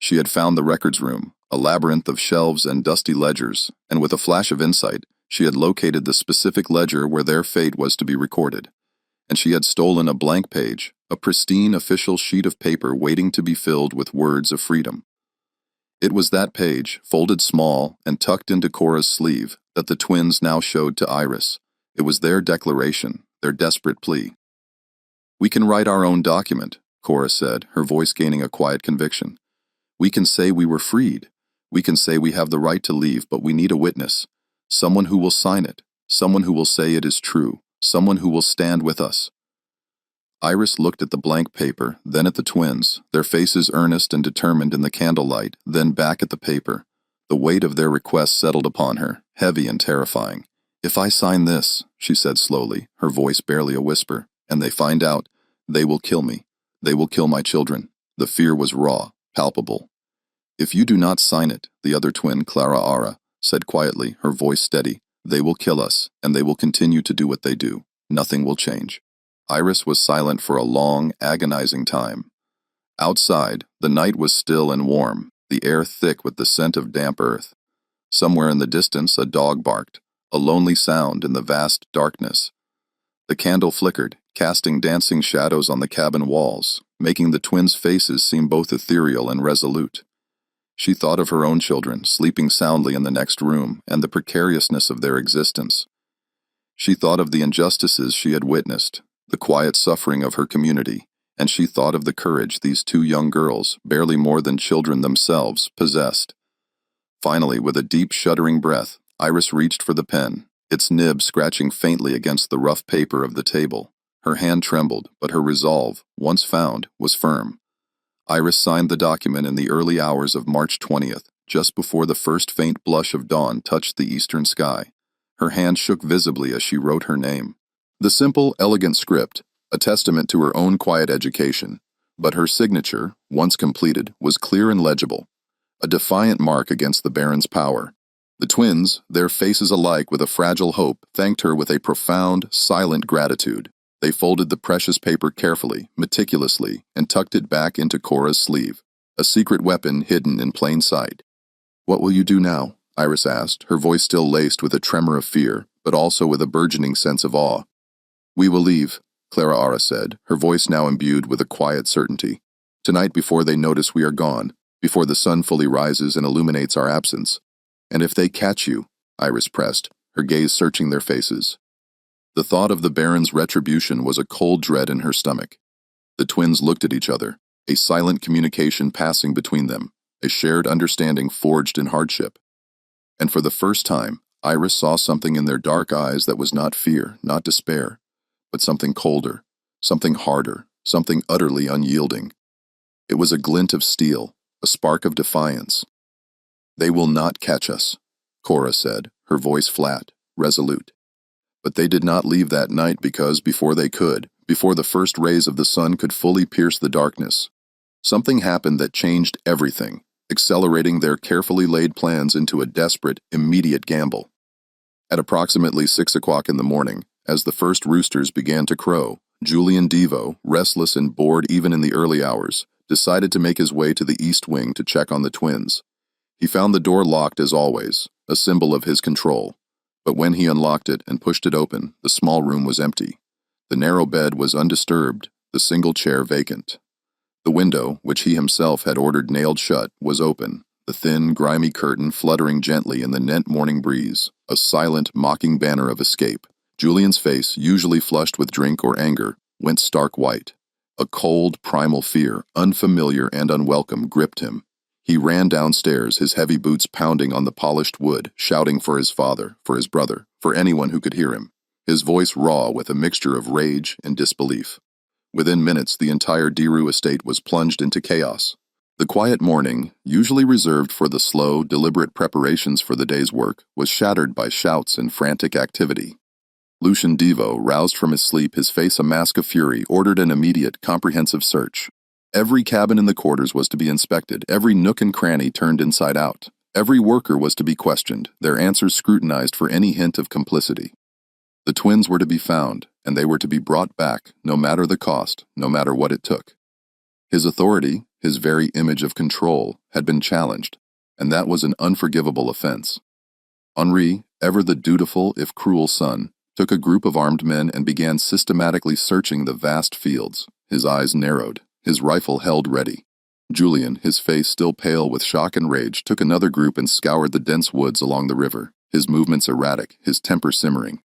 She had found the records room, a labyrinth of shelves and dusty ledgers, and with a flash of insight, she had located the specific ledger where their fate was to be recorded. And she had stolen a blank page, a pristine official sheet of paper waiting to be filled with words of freedom. It was that page, folded small and tucked into Kora's sleeve, that the twins now showed to Iris. It was their declaration, their desperate plea. "We can write our own document," Kora said, her voice gaining a quiet conviction. "We can say we were freed. We can say we have the right to leave, but we need a witness. Someone who will sign it, someone who will say it is true, someone who will stand with us." Iris looked at the blank paper, then at the twins, their faces earnest and determined in the candlelight, then back at the paper. The weight of their request settled upon her, heavy and terrifying. "If I sign this," she said slowly, her voice barely a whisper, "and they find out, they will kill me. They will kill my children." The fear was raw, palpable. "If you do not sign it," the other twin, Clara Ara, said quietly, her voice steady, "they will kill us, and they will continue to do what they do. Nothing will change." Iris was silent for a long, agonizing time. Outside, the night was still and warm, the air thick with the scent of damp earth. Somewhere in the distance, a dog barked, a lonely sound in the vast darkness. The candle flickered, casting dancing shadows on the cabin walls, making the twins' faces seem both ethereal and resolute. She thought of her own children, sleeping soundly in the next room, and the precariousness of their existence. She thought of the injustices she had witnessed, the quiet suffering of her community, and she thought of the courage these 2 young girls, barely more than children themselves, possessed. Finally, with a deep, shuddering breath, Iris reached for the pen, its nib scratching faintly against the rough paper of the table. Her hand trembled, but her resolve, once found, was firm. Iris signed the document in the early hours of March 20th, just before the first faint blush of dawn touched the eastern sky. Her hand shook visibly as she wrote her name. The simple, elegant script, a testament to her own quiet education, But her signature, once completed, was clear and legible, a defiant mark against the Baron's power. The twins, their faces alike with a fragile hope, thanked her with a profound, silent gratitude. They folded the precious paper carefully, meticulously, and tucked it back into Kora's sleeve, a secret weapon hidden in plain sight. "What will you do now?" Iris asked, her voice still laced with a tremor of fear, but also with a burgeoning sense of awe. "We will leave," Clara said, her voice now imbued with a quiet certainty. "Tonight before they notice we are gone, before the sun fully rises and illuminates our absence. And if they catch you," Iris pressed, her gaze searching their faces. The thought of the Baron's retribution was a cold dread in her stomach. The twins looked at each other, a silent communication passing between them, a shared understanding forged in hardship. And for the first time, Iris saw something in their dark eyes that was not fear, not despair, but something colder, something harder, something utterly unyielding. It was a glint of steel, a spark of defiance. "They will not catch us," Kora said, her voice flat, resolute. But they did not leave that night because before they could, before the first rays of the sun could fully pierce the darkness, something happened that changed everything, accelerating their carefully laid plans into a desperate, immediate gamble. At approximately 6 o'clock in the morning, as the first roosters began to crow, Julian Devo, restless and bored even in the early hours, decided to make his way to the east wing to check on the twins. He found the door locked as always, a symbol of his control. But when he unlocked it and pushed it open, the small room was empty. The narrow bed was undisturbed, the single chair vacant. The window, which he himself had ordered nailed shut, was open, the thin, grimy curtain fluttering gently in the net morning breeze, a silent, mocking banner of escape. Julian's face, usually flushed with drink or anger, went stark white. A cold, primal fear, unfamiliar and unwelcome, gripped him. He ran downstairs, his heavy boots pounding on the polished wood, shouting for his father, for his brother, for anyone who could hear him, his voice raw with a mixture of rage and disbelief. Within minutes, the entire Deru estate was plunged into chaos. The quiet morning, usually reserved for the slow, deliberate preparations for the day's work, was shattered by shouts and frantic activity. Lucian Devo, roused from his sleep, his face a mask of fury, ordered an immediate, comprehensive search. Every cabin in the quarters was to be inspected, every nook and cranny turned inside out. Every worker was to be questioned, their answers scrutinized for any hint of complicity. The twins were to be found, and they were to be brought back, no matter the cost, no matter what it took. His authority, his very image of control, had been challenged, and that was an unforgivable offense. Henri, ever the dutiful if cruel son, took a group of armed men and began systematically searching the vast fields, his eyes narrowed, his rifle held ready. Julian, his face still pale with shock and rage, took another group and scoured the dense woods along the river, his movements erratic, his temper simmering.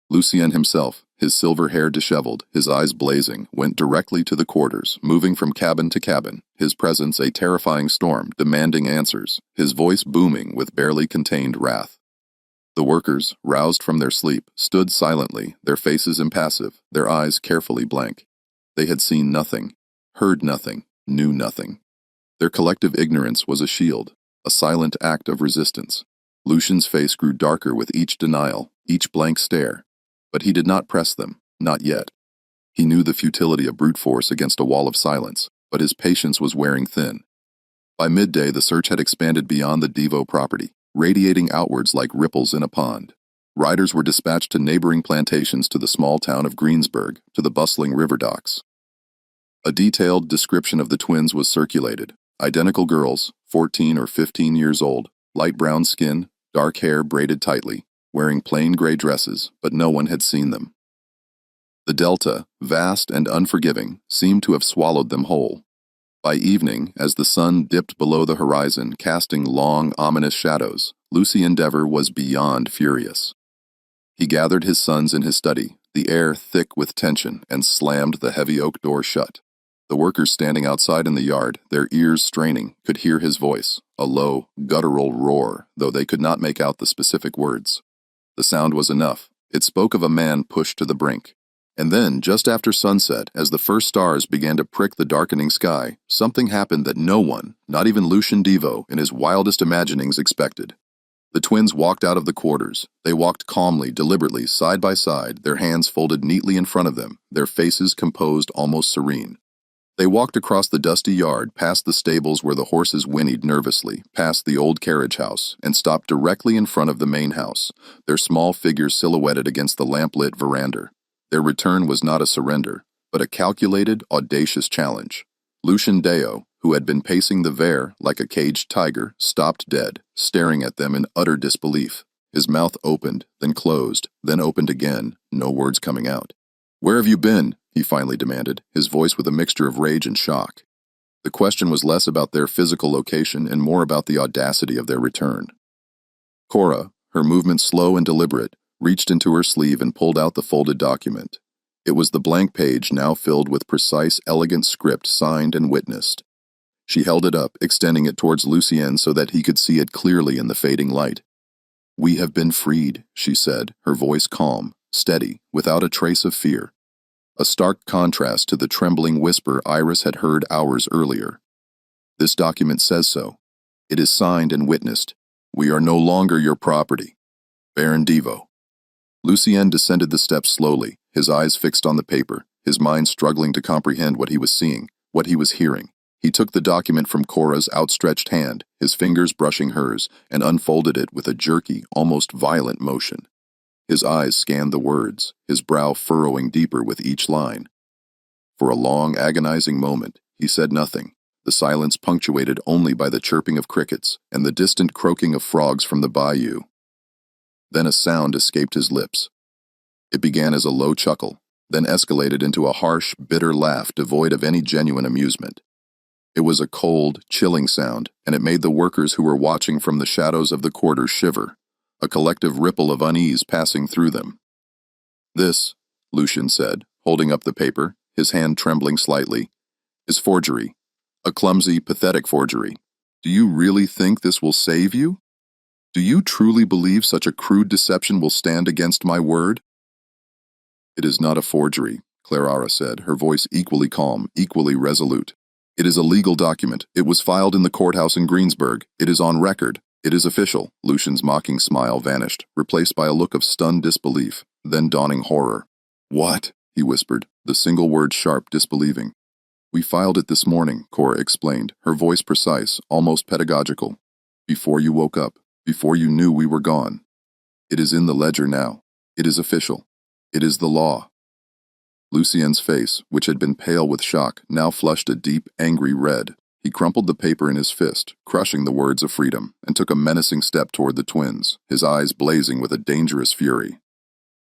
Lucien himself, his silver hair disheveled, his eyes blazing, went directly to the quarters, moving from cabin to cabin, his presence a terrifying storm, demanding answers, his voice booming with barely contained wrath. The workers, roused from their sleep, stood silently, their faces impassive, their eyes carefully blank. They had seen nothing, heard nothing, knew nothing. Their collective ignorance was a shield, a silent act of resistance. Lucian's face grew darker with each denial, each blank stare, but he did not press them, not yet. He knew the futility of brute force against a wall of silence, but his patience was wearing thin. By midday, the search had expanded beyond the Devo property, radiating outwards like ripples in a pond. Riders were dispatched to neighboring plantations, to the small town of Greensburg, to the bustling river docks. A detailed description of the twins was circulated. Identical girls, 14 or 15 years old, light brown skin, dark hair braided tightly, wearing plain gray dresses, but no one had seen them. The delta, vast and unforgiving, seemed to have swallowed them whole. By evening, as the sun dipped below the horizon, casting long, ominous shadows, Lucien Dever was beyond furious. He gathered his sons in his study, the air thick with tension, and slammed the heavy oak door shut. The workers standing outside in the yard, their ears straining, could hear his voice, a low, guttural roar, though they could not make out the specific words. The sound was enough. It spoke of a man pushed to the brink. And then, just after sunset, as the first stars began to prick the darkening sky, something happened that no one, not even Lucian Devo, in his wildest imaginings expected. The twins walked out of the quarters. They walked calmly, deliberately, side by side, their hands folded neatly in front of them, their faces composed, almost serene. They walked across the dusty yard, past the stables where the horses whinnied nervously, past the old carriage house, and stopped directly in front of the main house, their small figures silhouetted against the lamp-lit veranda. Their return was not a surrender, but a calculated, audacious challenge. Lucian Deo, who had been pacing the Ver like a caged tiger, stopped dead, staring at them in utter disbelief. His mouth opened, then closed, then opened again, no words coming out. "Where have you been?" he finally demanded, his voice with a mixture of rage and shock. The question was less about their physical location and more about the audacity of their return. Kora, her movements slow and deliberate, reached into her sleeve and pulled out the folded document. It was the blank page now filled with precise, elegant script signed and witnessed. She held it up, extending it towards Lucien so that he could see it clearly in the fading light. "We have been freed," she said, her voice calm, steady, without a trace of fear. A stark contrast to the trembling whisper Iris had heard hours earlier. "This document says so. It is signed and witnessed. We are no longer your property. Baron Devo." Lucien descended the steps slowly, his eyes fixed on the paper, his mind struggling to comprehend what he was seeing, what he was hearing. He took the document from Cora's outstretched hand, his fingers brushing hers, and unfolded it with a jerky, almost violent motion. His eyes scanned the words, his brow furrowing deeper with each line. For a long, agonizing moment, he said nothing, the silence punctuated only by the chirping of crickets and the distant croaking of frogs from the bayou. Then a sound escaped his lips. It began as a low chuckle, then escalated into a harsh, bitter laugh devoid of any genuine amusement. It was a cold, chilling sound, and it made the workers who were watching from the shadows of the quarters shiver, a collective ripple of unease passing through them. "This," Lucien said, holding up the paper, his hand trembling slightly, "is forgery. A clumsy, pathetic forgery. Do you really think this will save you? Do you truly believe such a crude deception will stand against my word?" "It is not a forgery," Clara said, her voice equally calm, equally resolute. "It is a legal document. It was filed in the courthouse in Greensburg. It is on record. It is official." Lucian's mocking smile vanished, replaced by a look of stunned disbelief, then dawning horror. "What?" he whispered, the single word sharp, disbelieving. "We filed it this morning," Kora explained, her voice precise, almost pedagogical. "Before you woke up, before you knew we were gone. It is in the ledger now. It is official. It is the law." Lucien's face, which had been pale with shock, now flushed a deep, angry red. He crumpled the paper in his fist, crushing the words of freedom, and took a menacing step toward the twins, his eyes blazing with a dangerous fury.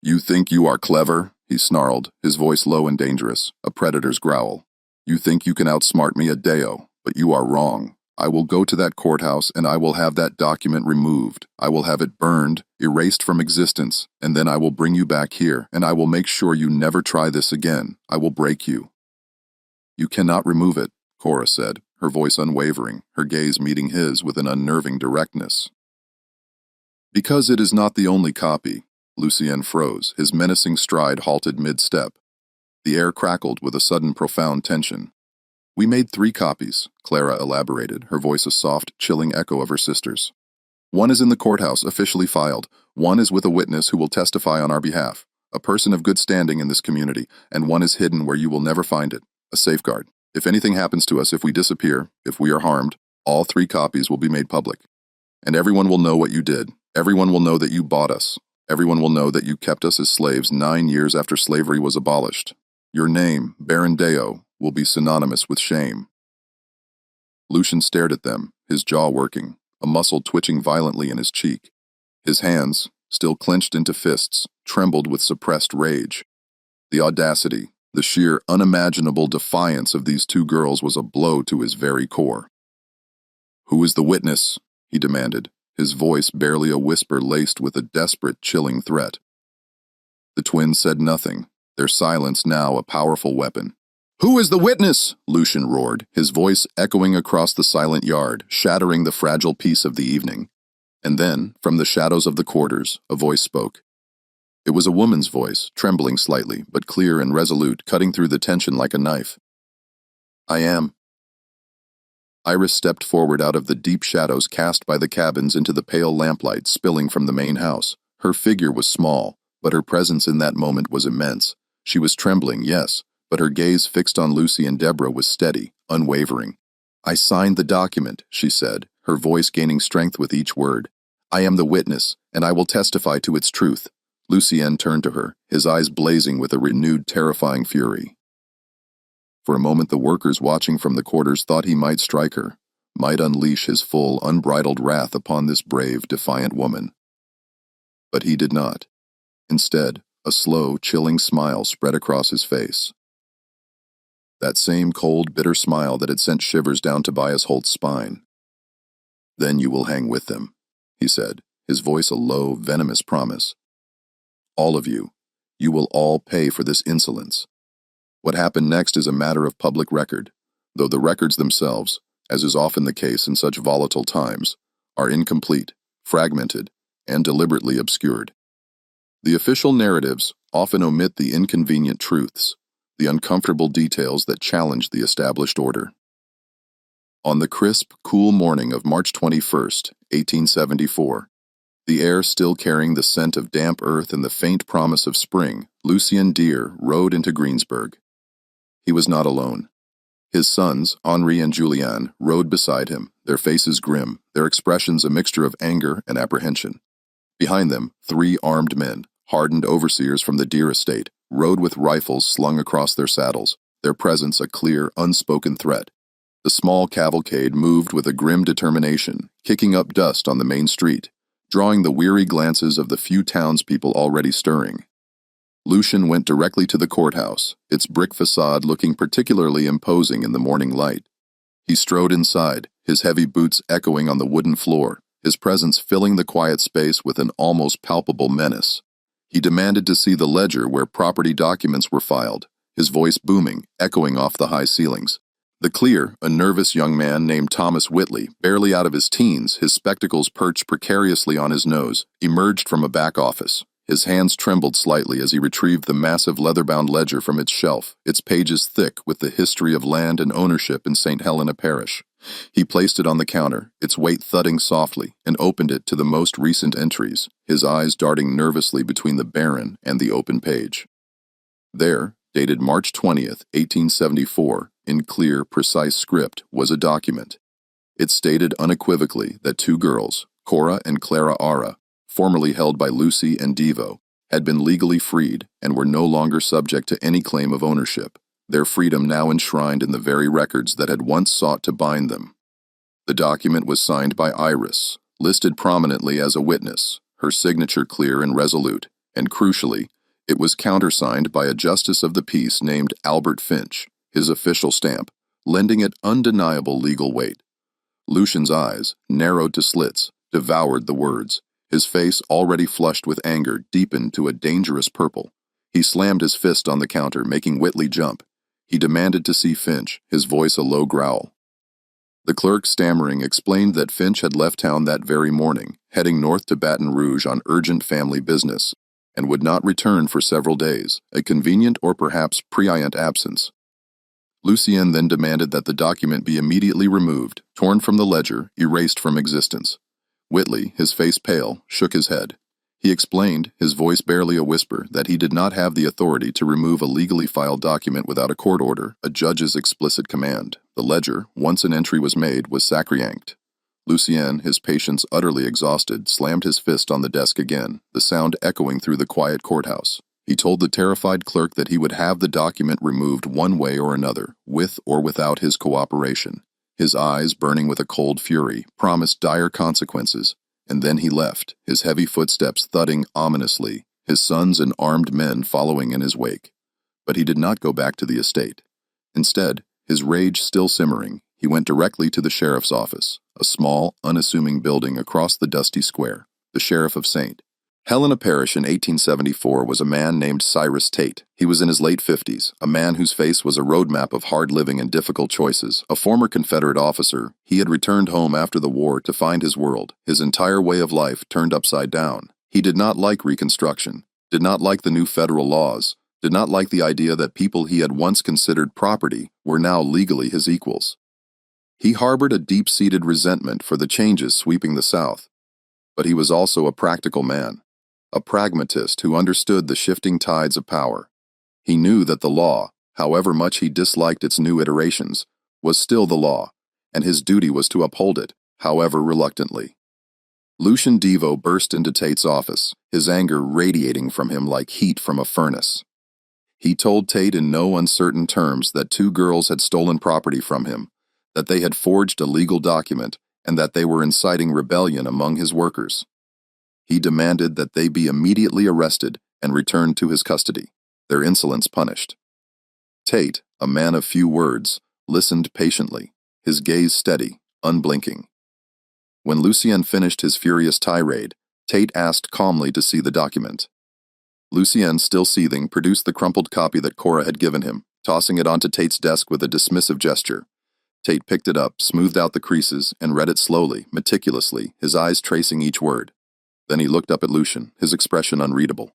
"You think you are clever?" he snarled, his voice low and dangerous, a predator's growl. "You think you can outsmart me at Deo, but you are wrong. I will go to that courthouse and I will have that document removed. I will have it burned, erased from existence, and then I will bring you back here, and I will make sure you never try this again. I will break you." "You cannot remove it," Kora said, her voice unwavering, her gaze meeting his with an unnerving directness. "Because it is not the only copy." Lucien froze, his menacing stride halted mid-step. The air crackled with a sudden profound tension. "We made 3 copies," Clara elaborated, her voice a soft, chilling echo of her sister's. "One is in the courthouse, officially filed. One is with a witness who will testify on our behalf, a person of good standing in this community, and one is hidden where you will never find it, a safeguard. If anything happens to us, if we disappear, if we are harmed, all 3 copies will be made public. And everyone will know what you did. Everyone will know that you bought us. Everyone will know that you kept us as slaves 9 years after slavery was abolished. Your name, Baron Deo, will be synonymous with shame." Lucien stared at them, his jaw working, a muscle twitching violently in his cheek. His hands, still clenched into fists, trembled with suppressed rage. The audacity, the sheer unimaginable defiance of these 2 girls was a blow to his very core. "Who is the witness?" he demanded, his voice barely a whisper laced with a desperate, chilling threat. The twins said nothing, their silence now a powerful weapon. "Who is the witness?" Lucien roared, his voice echoing across the silent yard, shattering the fragile peace of the evening. And then, from the shadows of the quarters, a voice spoke. It was a woman's voice, trembling slightly, but clear and resolute, cutting through the tension like a knife. "I am." Iris stepped forward out of the deep shadows cast by the cabins into the pale lamplight spilling from the main house. Her figure was small, but her presence in that moment was immense. She was trembling, yes, but her gaze fixed on Lucy and Deborah was steady, unwavering. "I signed the document," she said, her voice gaining strength with each word. "I am the witness, and I will testify to its truth." Lucien turned to her, his eyes blazing with a renewed, terrifying fury. For a moment the workers watching from the quarters thought he might strike her, might unleash his full, unbridled wrath upon this brave, defiant woman. But he did not. Instead, a slow, chilling smile spread across his face. That same cold, bitter smile that had sent shivers down Tobias Holt's spine. "Then you will hang with them," he said, his voice a low, venomous promise. "All of you. You will all pay for this insolence." What happened next is a matter of public record, though the records themselves, as is often the case in such volatile times, are incomplete, fragmented, and deliberately obscured. The official narratives often omit the inconvenient truths, the uncomfortable details that challenge the established order. On the crisp, cool morning of March 21st, 1874, the air still carrying the scent of damp earth and the faint promise of spring, Lucien Deer rode into Greensburg. He was not alone. His sons, Henri and Julien, rode beside him, their faces grim, their expressions a mixture of anger and apprehension. Behind them, 3 armed men, hardened overseers from the Deer estate, rode with rifles slung across their saddles, their presence a clear, unspoken threat. The small cavalcade moved with a grim determination, kicking up dust on the main street, drawing the weary glances of the few townspeople already stirring. Lucien went directly to the courthouse, its brick facade looking particularly imposing in the morning light. He strode inside, his heavy boots echoing on the wooden floor, his presence filling the quiet space with an almost palpable menace. He demanded to see the ledger where property documents were filed, his voice booming, echoing off the high ceilings. The clear, a nervous young man named Thomas Whitley, barely out of his teens, his spectacles perched precariously on his nose, emerged from a back office. His hands trembled slightly as he retrieved the massive leather-bound ledger from its shelf, its pages thick with the history of land and ownership in St. Helena Parish. He placed it on the counter, its weight thudding softly, and opened it to the most recent entries, his eyes darting nervously between the barren and the open page. There, dated March 20th, 1874, in clear, precise script, was a document. It stated unequivocally that 2 girls, Kora and Clara, formerly held by Lucy and Devo, had been legally freed and were no longer subject to any claim of ownership, their freedom now enshrined in the very records that had once sought to bind them. The document was signed by Iris, listed prominently as a witness, her signature clear and resolute, and crucially, it was countersigned by a justice of the peace named Albert Finch, his official stamp, lending it undeniable legal weight. Lucien's eyes, narrowed to slits, devoured the words. His face, already flushed with anger, deepened to a dangerous purple. He slammed his fist on the counter, making Whitley jump. He demanded to see Finch, his voice a low growl. The clerk, stammering, explained that Finch had left town that very morning, heading north to Baton Rouge on urgent family business, and would not return for several days, a convenient or perhaps prescient absence. Lucien then demanded that the document be immediately removed, torn from the ledger, erased from existence. Whitley, his face pale, shook his head. He explained, his voice barely a whisper, that he did not have the authority to remove a legally filed document without a court order, a judge's explicit command. The ledger, once an entry was made, was sacrosanct. Lucien, his patience utterly exhausted, slammed his fist on the desk again, the sound echoing through the quiet courthouse. He told the terrified clerk that he would have the document removed one way or another, with or without his cooperation. His eyes, burning with a cold fury, promised dire consequences, and then he left, his heavy footsteps thudding ominously, his sons and armed men following in his wake. But he did not go back to the estate. Instead, his rage still simmering, he went directly to the sheriff's office, a small, unassuming building across the dusty square. The sheriff of St. Helena Parish in 1874 was a man named Cyrus Tate. He was in his late 50s, a man whose face was a roadmap of hard living and difficult choices. A former Confederate officer, he had returned home after the war to find his world, his entire way of life, turned upside down. He did not like Reconstruction, did not like the new federal laws, did not like the idea that people he had once considered property were now legally his equals. He harbored a deep-seated resentment for the changes sweeping the South. But he was also a practical man. A pragmatist who understood the shifting tides of power. He knew that the law, however much he disliked its new iterations, was still the law, and his duty was to uphold it, however reluctantly. Lucian Devo burst into Tate's office, his anger radiating from him like heat from a furnace. He told Tate in no uncertain terms that 2 girls had stolen property from him, that they had forged a legal document, and that they were inciting rebellion among his workers. He demanded that they be immediately arrested and returned to his custody, their insolence punished. Tate, a man of few words, listened patiently, his gaze steady, unblinking. When Lucien finished his furious tirade, Tate asked calmly to see the document. Lucien, still seething, produced the crumpled copy that Kora had given him, tossing it onto Tate's desk with a dismissive gesture. Tate picked it up, smoothed out the creases, and read it slowly, meticulously, his eyes tracing each word. Then he looked up at Lucien, his expression unreadable.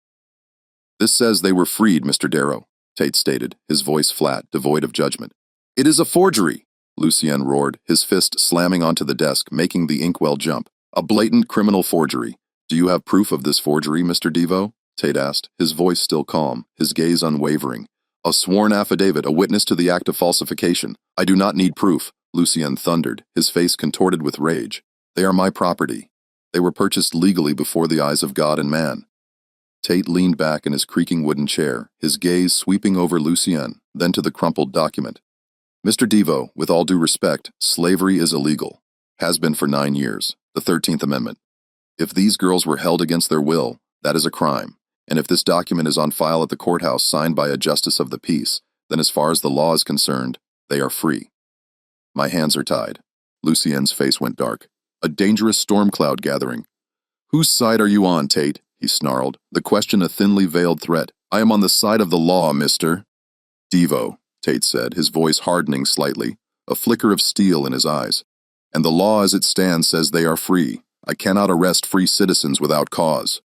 "This says they were freed, Mr. Darrow," Tate stated, his voice flat, devoid of judgment. "It is a forgery!" Lucien roared, his fist slamming onto the desk, making the inkwell jump. "A blatant criminal forgery. Do you have proof of this forgery, Mr. Devo?" Tate asked, his voice still calm, his gaze unwavering. "A sworn affidavit, a witness to the act of falsification. I do not need proof," Lucien thundered, his face contorted with rage. "They are my property. They were purchased legally before the eyes of God and man." Tate leaned back in his creaking wooden chair, his gaze sweeping over Lucien, then to the crumpled document. "Mr. Devo, with all due respect, slavery is illegal. Has been for 9 years, the 13th Amendment. If these girls were held against their will, that is a crime. And if this document is on file at the courthouse signed by a justice of the peace, then as far as the law is concerned, they are free. My hands are tied." Lucien's face went dark. "A dangerous storm cloud gathering." "Whose side are you on, Tate?" he snarled, the question a thinly veiled threat. "I am on the side of the law, Mr. Devo," Tate said, his voice hardening slightly, a flicker of steel in his eyes. "And the law as it stands says they are free. I cannot arrest free citizens without cause."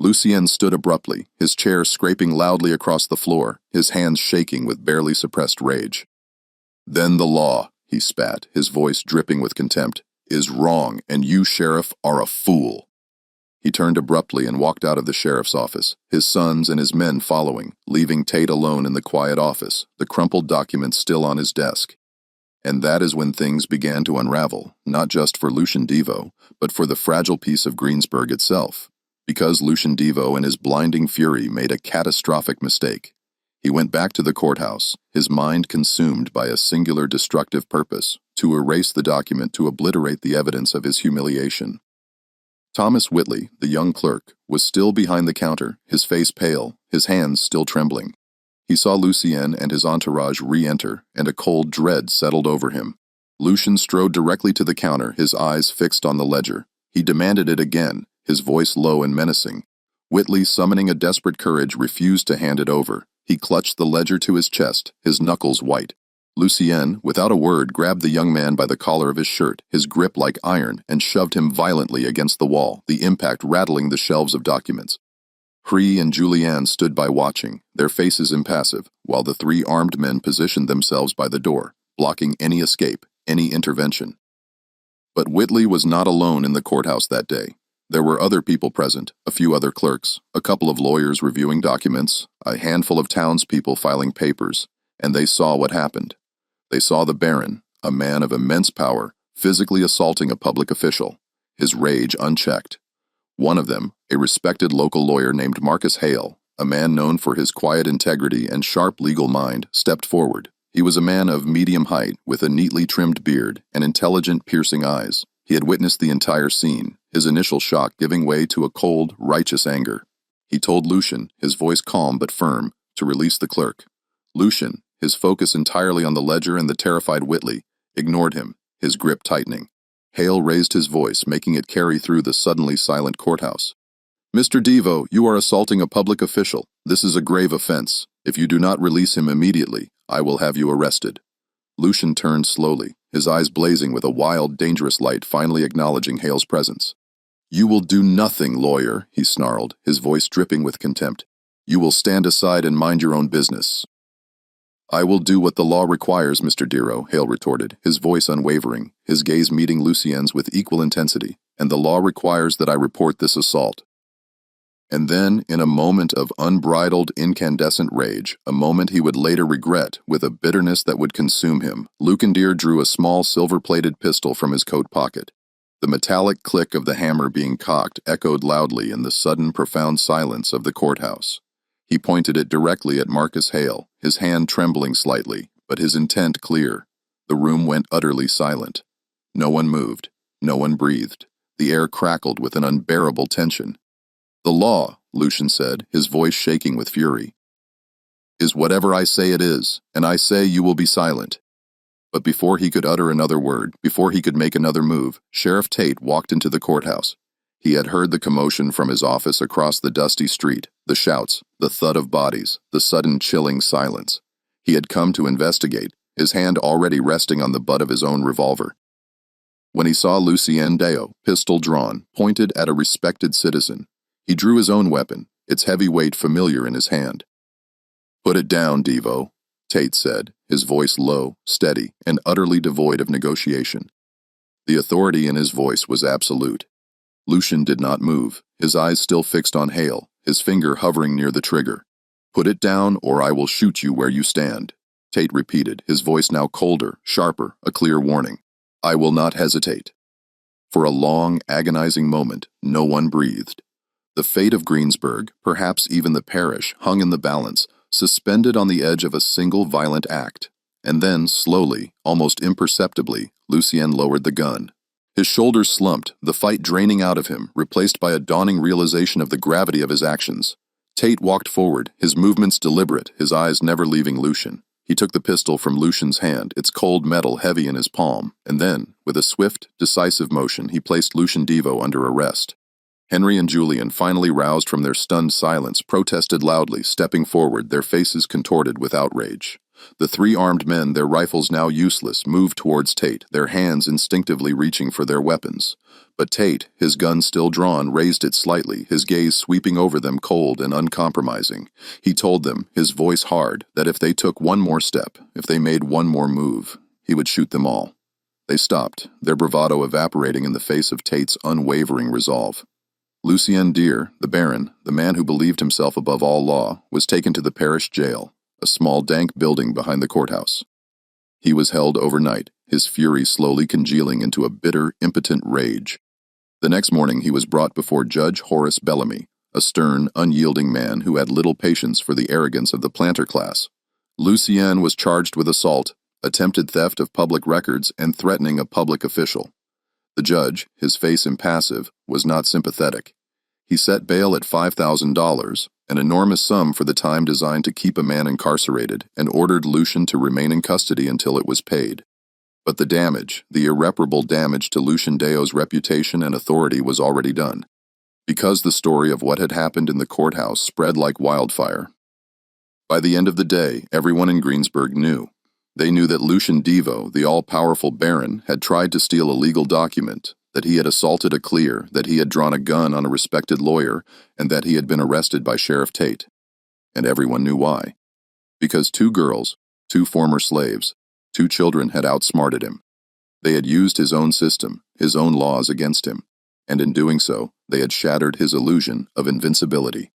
Lucien stood abruptly, his chair scraping loudly across the floor, his hands shaking with barely suppressed rage. "Then the law," he spat, his voice dripping with contempt, "is wrong, and you, Sheriff, are a fool." He turned abruptly and walked out of the sheriff's office, his sons and his men following, leaving Tate alone in the quiet office, the crumpled document still on his desk. And that is when things began to unravel, not just for Lucian Devo, but for the fragile peace of Greensburg itself. Because Lucian Devo in his blinding fury made a catastrophic mistake. He went back to the courthouse, his mind consumed by a singular destructive purpose, to erase the document, to obliterate the evidence of his humiliation. Thomas Whitley, the young clerk, was still behind the counter, his face pale, his hands still trembling. He saw Lucien and his entourage re-enter, and a cold dread settled over him. Lucian strode directly to the counter, his eyes fixed on the ledger. He demanded it again, his voice low and menacing. Whitley, summoning a desperate courage, refused to hand it over. He clutched the ledger to his chest, his knuckles white. Lucien, without a word, grabbed the young man by the collar of his shirt, his grip like iron, and shoved him violently against the wall, the impact rattling the shelves of documents. Cree and Julianne stood by watching, their faces impassive, while the 3 armed men positioned themselves by the door, blocking any escape, any intervention. But Whitley was not alone in the courthouse that day. There were other people present, a few other clerks, a couple of lawyers reviewing documents, a handful of townspeople filing papers, and they saw what happened. They saw the Baron, a man of immense power, physically assaulting a public official, his rage unchecked. One of them, a respected local lawyer named Marcus Hale, a man known for his quiet integrity and sharp legal mind, stepped forward. He was a man of medium height, with a neatly trimmed beard and intelligent, piercing eyes. He had witnessed the entire scene, his initial shock giving way to a cold, righteous anger. He told Lucian, his voice calm but firm, to release the clerk. Lucian, his focus entirely on the ledger and the terrified Whitley, ignored him, his grip tightening. Hale raised his voice, making it carry through the suddenly silent courthouse. "Mr. Devo, you are assaulting a public official. This is a grave offense. If you do not release him immediately, I will have you arrested." Lucian turned slowly, his eyes blazing with a wild, dangerous light, finally acknowledging Hale's presence. "You will do nothing, lawyer," he snarled, his voice dripping with contempt. "You will stand aside and mind your own business." "I will do what the law requires, Mr. Darrow," Hale retorted, his voice unwavering, his gaze meeting Lucien's with equal intensity. "And the law requires that I report this assault." And then, in a moment of unbridled, incandescent rage, a moment he would later regret with a bitterness that would consume him, Lucandier drew a small silver-plated pistol from his coat pocket. The metallic click of the hammer being cocked echoed loudly in the sudden, profound silence of the courthouse. He pointed it directly at Marcus Hale, his hand trembling slightly, but his intent clear. The room went utterly silent. No one moved. No one breathed. The air crackled with an unbearable tension. "The law," Lucian said, his voice shaking with fury, "is whatever I say it is, and I say you will be silent." But before he could utter another word, before he could make another move, Sheriff Tate walked into the courthouse. He had heard the commotion from his office across the dusty street, the shouts, the thud of bodies, the sudden chilling silence. He had come to investigate, his hand already resting on the butt of his own revolver. When he saw Lucien Deo, pistol drawn, pointed at a respected citizen, he drew his own weapon, its heavy weight familiar in his hand. "Put it down, Devo," Tate said, his voice low, steady, and utterly devoid of negotiation. The authority in his voice was absolute. Lucian did not move, his eyes still fixed on Hale, his finger hovering near the trigger. "Put it down, or I will shoot you where you stand," Tate repeated, his voice now colder, sharper, a clear warning. "I will not hesitate." For a long, agonizing moment, no one breathed. The fate of Greensburg, perhaps even the parish, hung in the balance, suspended on the edge of a single violent act. And then, slowly, almost imperceptibly, Lucien lowered the gun. His shoulders slumped, the fight draining out of him, replaced by a dawning realization of the gravity of his actions. Tate walked forward, his movements deliberate, his eyes never leaving Lucian. He took the pistol from Lucian's hand, its cold metal heavy in his palm, and then, with a swift, decisive motion, he placed Lucien Devo under arrest. Henry and Julian, finally roused from their stunned silence, protested loudly, stepping forward, their faces contorted with outrage. The three armed men, their rifles now useless, moved towards Tate, their hands instinctively reaching for their weapons. But Tate, his gun still drawn, raised it slightly, his gaze sweeping over them cold and uncompromising. He told them, his voice hard, that if they took one more step, if they made one more move, he would shoot them all. They stopped, their bravado evaporating in the face of Tate's unwavering resolve. Lucien Deer, the Baron, the man who believed himself above all law, was taken to the parish jail, a small dank building behind the courthouse. He was held overnight, his fury slowly congealing into a bitter, impotent rage. The next morning he was brought before Judge Horace Bellamy, a stern, unyielding man who had little patience for the arrogance of the planter class. Lucien was charged with assault, attempted theft of public records, and threatening a public official. The judge, his face impassive, was not sympathetic. He set bail at $5,000, an enormous sum for the time designed to keep a man incarcerated, and ordered Lucien to remain in custody until it was paid. But the damage, the irreparable damage to Lucien Deo's reputation and authority was already done, because the story of what had happened in the courthouse spread like wildfire. By the end of the day, everyone in Greensburg knew. They knew that Lucien Devo, the all-powerful Baron, had tried to steal a legal document, that he had assaulted a clear, that he had drawn a gun on a respected lawyer, and that he had been arrested by Sheriff Tate. And everyone knew why. Because two girls, two former slaves, two children had outsmarted him. They had used his own system, his own laws against him, and in doing so, they had shattered his illusion of invincibility.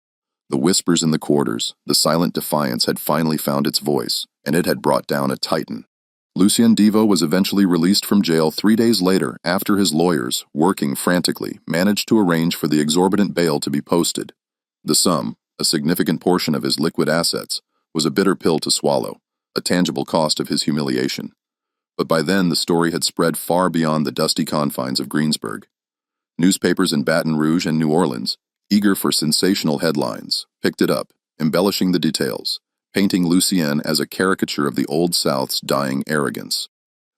The whispers in the quarters, the silent defiance had finally found its voice, and it had brought down a titan. Lucien Devo was eventually released from jail 3 days later after his lawyers, working frantically, managed to arrange for the exorbitant bail to be posted. The sum, a significant portion of his liquid assets, was a bitter pill to swallow, a tangible cost of his humiliation. But by then the story had spread far beyond the dusty confines of Greensburg. Newspapers in Baton Rouge and New Orleans, eager for sensational headlines, picked it up, embellishing the details, painting Lucien as a caricature of the Old South's dying arrogance.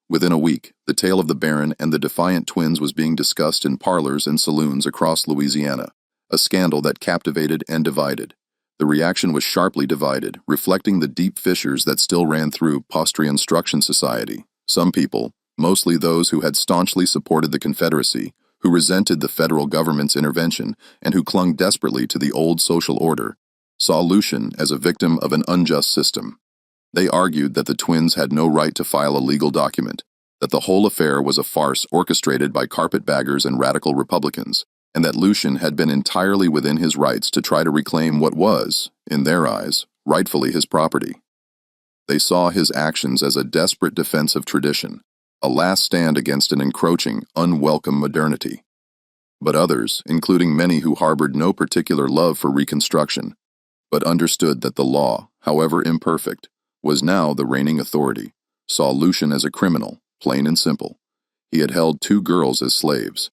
Within a week, the tale of the Baron and the defiant twins was being discussed in parlors and saloons across Louisiana, a scandal that captivated and divided. The reaction was sharply divided, reflecting the deep fissures that still ran through Postre Instruction Society. Some people, mostly those who had staunchly supported the Confederacy, who resented the federal government's intervention, and who clung desperately to the old social order, saw Lucien as a victim of an unjust system. They argued that the twins had no right to file a legal document, that the whole affair was a farce orchestrated by carpetbaggers and radical Republicans, and that Lucien had been entirely within his rights to try to reclaim what was, in their eyes, rightfully his property. They saw his actions as a desperate defense of tradition, a last stand against an encroaching, unwelcome modernity. But others, including many who harbored no particular love for Reconstruction, but understood that the law, however imperfect, was now the reigning authority, saw Lucien as a criminal, plain and simple. He had held 2 girls as slaves.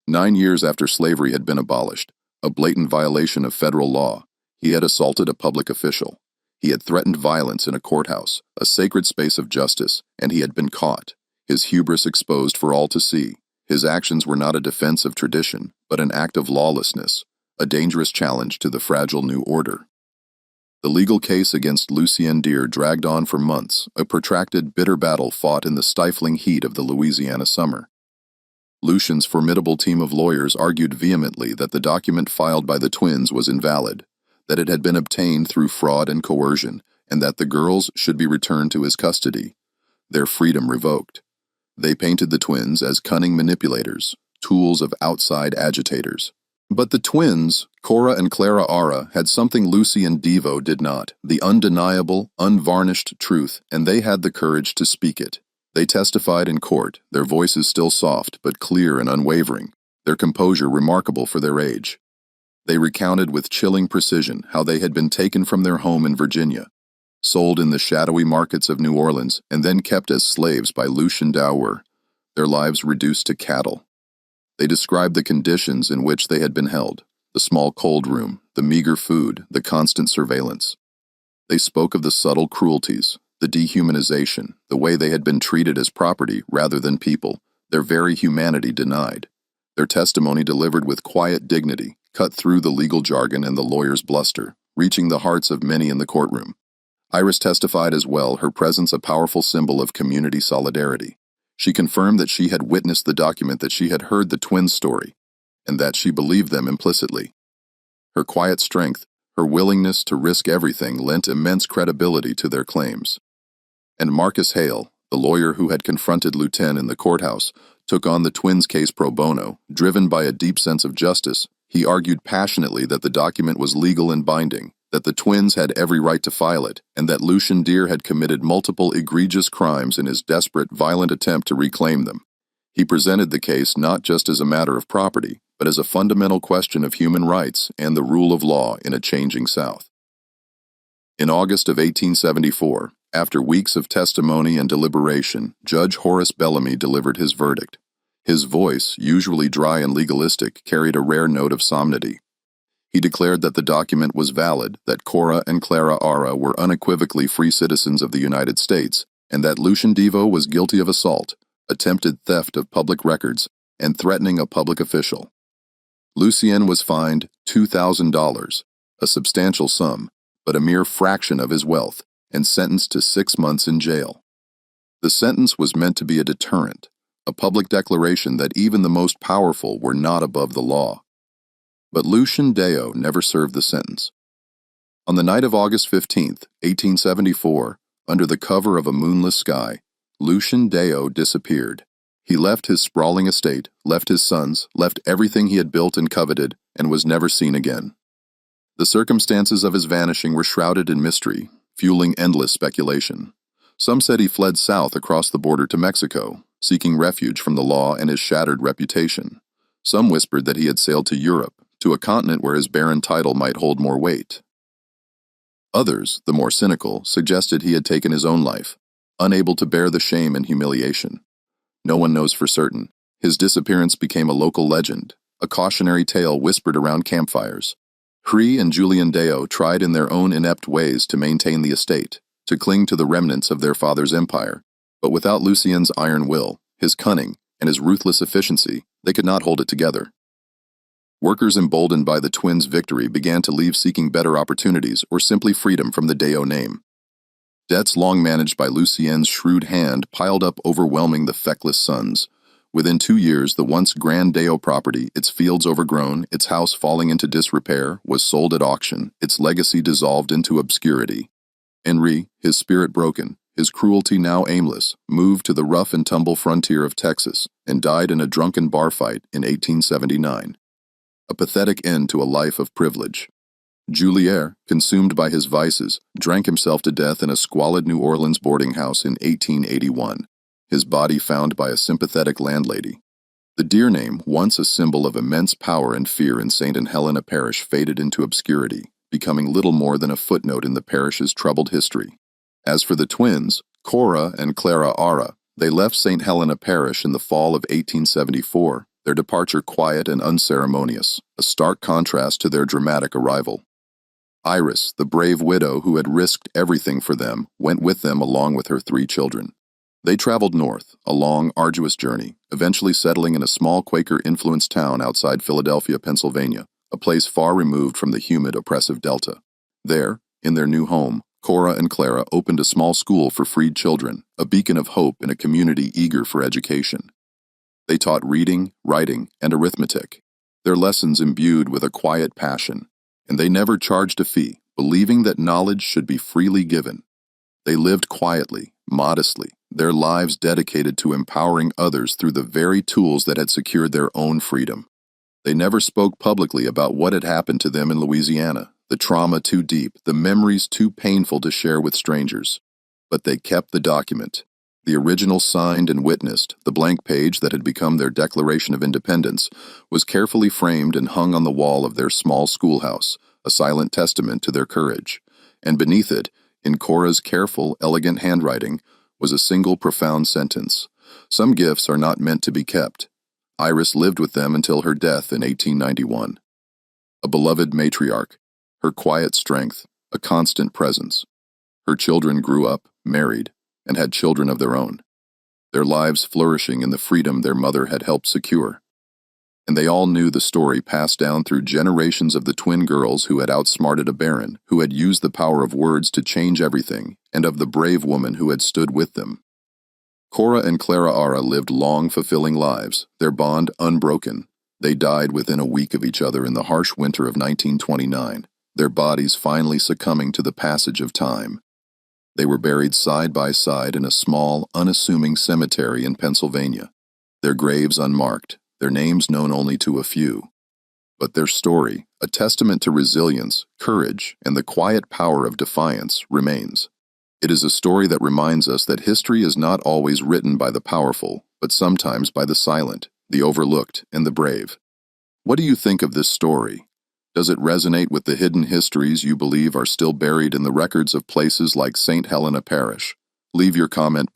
9 years after slavery had been abolished, a blatant violation of federal law, he had assaulted a public official. He had threatened violence in a courthouse, a sacred space of justice, and he had been caught, his hubris exposed for all to see. His actions were not a defense of tradition, but an act of lawlessness, a dangerous challenge to the fragile new order. The legal case against Lucien Deer dragged on for months, a protracted, bitter battle fought in the stifling heat of the Louisiana summer. Lucien's formidable team of lawyers argued vehemently that the document filed by the twins was invalid, that it had been obtained through fraud and coercion, and that the girls should be returned to his custody, their freedom revoked. They painted the twins as cunning manipulators, tools of outside agitators. But the twins, Kora and Clara, had something Lucien Devo did not, the undeniable, unvarnished truth, and they had the courage to speak it. They testified in court, their voices still soft but clear and unwavering, their composure remarkable for their age. They recounted with chilling precision how they had been taken from their home in Virginia, sold in the shadowy markets of New Orleans, and then kept as slaves by Lucien Deer, their lives reduced to cattle. They described the conditions in which they had been held, the small cold room, the meager food, the constant surveillance. They spoke of the subtle cruelties, the dehumanization, the way they had been treated as property rather than people, their very humanity denied. Their testimony delivered with quiet dignity, cut through the legal jargon and the lawyer's bluster, reaching the hearts of many in the courtroom. Iris testified as well, her presence a powerful symbol of community solidarity. She confirmed that she had witnessed the document, that she had heard the twins' story, and that she believed them implicitly. Her quiet strength, her willingness to risk everything lent immense credibility to their claims. And Marcus Hale, the lawyer who had confronted Lucien in the courthouse, took on the twins' case pro bono, driven by a deep sense of justice. He argued passionately that the document was legal and binding, that the twins had every right to file it, and that Lucien Deer had committed multiple egregious crimes in his desperate, violent attempt to reclaim them. He presented the case not just as a matter of property, but as a fundamental question of human rights and the rule of law in a changing South. In August of 1874, after weeks of testimony and deliberation, Judge Horace Bellamy delivered his verdict. His voice, usually dry and legalistic, carried a rare note of solemnity. He declared that the document was valid, that Kora and Clara were unequivocally free citizens of the United States, and that Lucien Devo was guilty of assault, attempted theft of public records, and threatening a public official. Lucien was fined $2,000, a substantial sum, but a mere fraction of his wealth, and sentenced to 6 months in jail. The sentence was meant to be a deterrent, a public declaration that even the most powerful were not above the law. But Lucien Devo never served the sentence. On the night of August 15, 1874, under the cover of a moonless sky, Lucien Devo disappeared. He left his sprawling estate, left his sons, left everything he had built and coveted, and was never seen again. The circumstances of his vanishing were shrouded in mystery, fueling endless speculation. Some said he fled south across the border to Mexico, seeking refuge from the law and his shattered reputation. Some whispered that he had sailed to Europe, to a continent where his barren title might hold more weight. Others, the more cynical, suggested he had taken his own life, unable to bear the shame and humiliation. No one knows for certain. His disappearance became a local legend, a cautionary tale whispered around campfires. Cree and Julien Devo tried in their own inept ways to maintain the estate, to cling to the remnants of their father's empire, but without Lucien's iron will, his cunning, and his ruthless efficiency, they could not hold it together. Workers emboldened by the twins' victory began to leave seeking better opportunities or simply freedom from the Devo name. Debts long managed by Lucien's shrewd hand piled up, overwhelming the feckless sons. Within 2 years, the once grand Devo property, its fields overgrown, its house falling into disrepair, was sold at auction, its legacy dissolved into obscurity. Henri, his spirit broken, his cruelty now aimless, moved to the rough-and-tumble frontier of Texas and died in a drunken bar fight in 1879. A pathetic end to a life of privilege. Joliet, consumed by his vices, drank himself to death in a squalid New Orleans boarding house in 1881, his body found by a sympathetic landlady. The deer name, once a symbol of immense power and fear in St. Helena Parish, faded into obscurity, becoming little more than a footnote in the parish's troubled history. As for the twins, Kora and Clara, they left St. Helena Parish in the fall of 1874, their departure quiet and unceremonious, a stark contrast to their dramatic arrival. Iris, the brave widow who had risked everything for them, went with them along with her 3 children. They traveled north, a long, arduous journey, eventually settling in a small Quaker-influenced town outside Philadelphia, Pennsylvania, a place far removed from the humid, oppressive Delta. There, in their new home, Kora and Clara opened a small school for freed children, a beacon of hope in a community eager for education. They taught reading, writing, and arithmetic, their lessons imbued with a quiet passion, and they never charged a fee, believing that knowledge should be freely given. They lived quietly, modestly, their lives dedicated to empowering others through the very tools that had secured their own freedom. They never spoke publicly about what had happened to them in Louisiana, the trauma too deep, the memories too painful to share with strangers. But they kept the document, the original signed and witnessed. The blank page that had become their Declaration of Independence was carefully framed and hung on the wall of their small schoolhouse, a silent testament to their courage. And beneath it, in Kora's careful, elegant handwriting, was a single profound sentence: "Some gifts are not meant to be kept." Iris lived with them until her death in 1891. A beloved matriarch, her quiet strength, a constant presence. Her children grew up, married, and had children of their own, their lives flourishing in the freedom their mother had helped secure. And they all knew the story passed down through generations of the twin girls who had outsmarted a baron, who had used the power of words to change everything, and of the brave woman who had stood with them. Kora and Clara lived long, fulfilling lives, their bond unbroken. They died within a week of each other in the harsh winter of 1929, their bodies finally succumbing to the passage of time. They were buried side by side in a small, unassuming cemetery in Pennsylvania, their graves unmarked, their names known only to a few. But their story, a testament to resilience, courage, and the quiet power of defiance, remains. It is a story that reminds us that history is not always written by the powerful, but sometimes by the silent, the overlooked, and the brave. What do you think of this story? Does it resonate with the hidden histories you believe are still buried in the records of places like St. Helena Parish? Leave your comment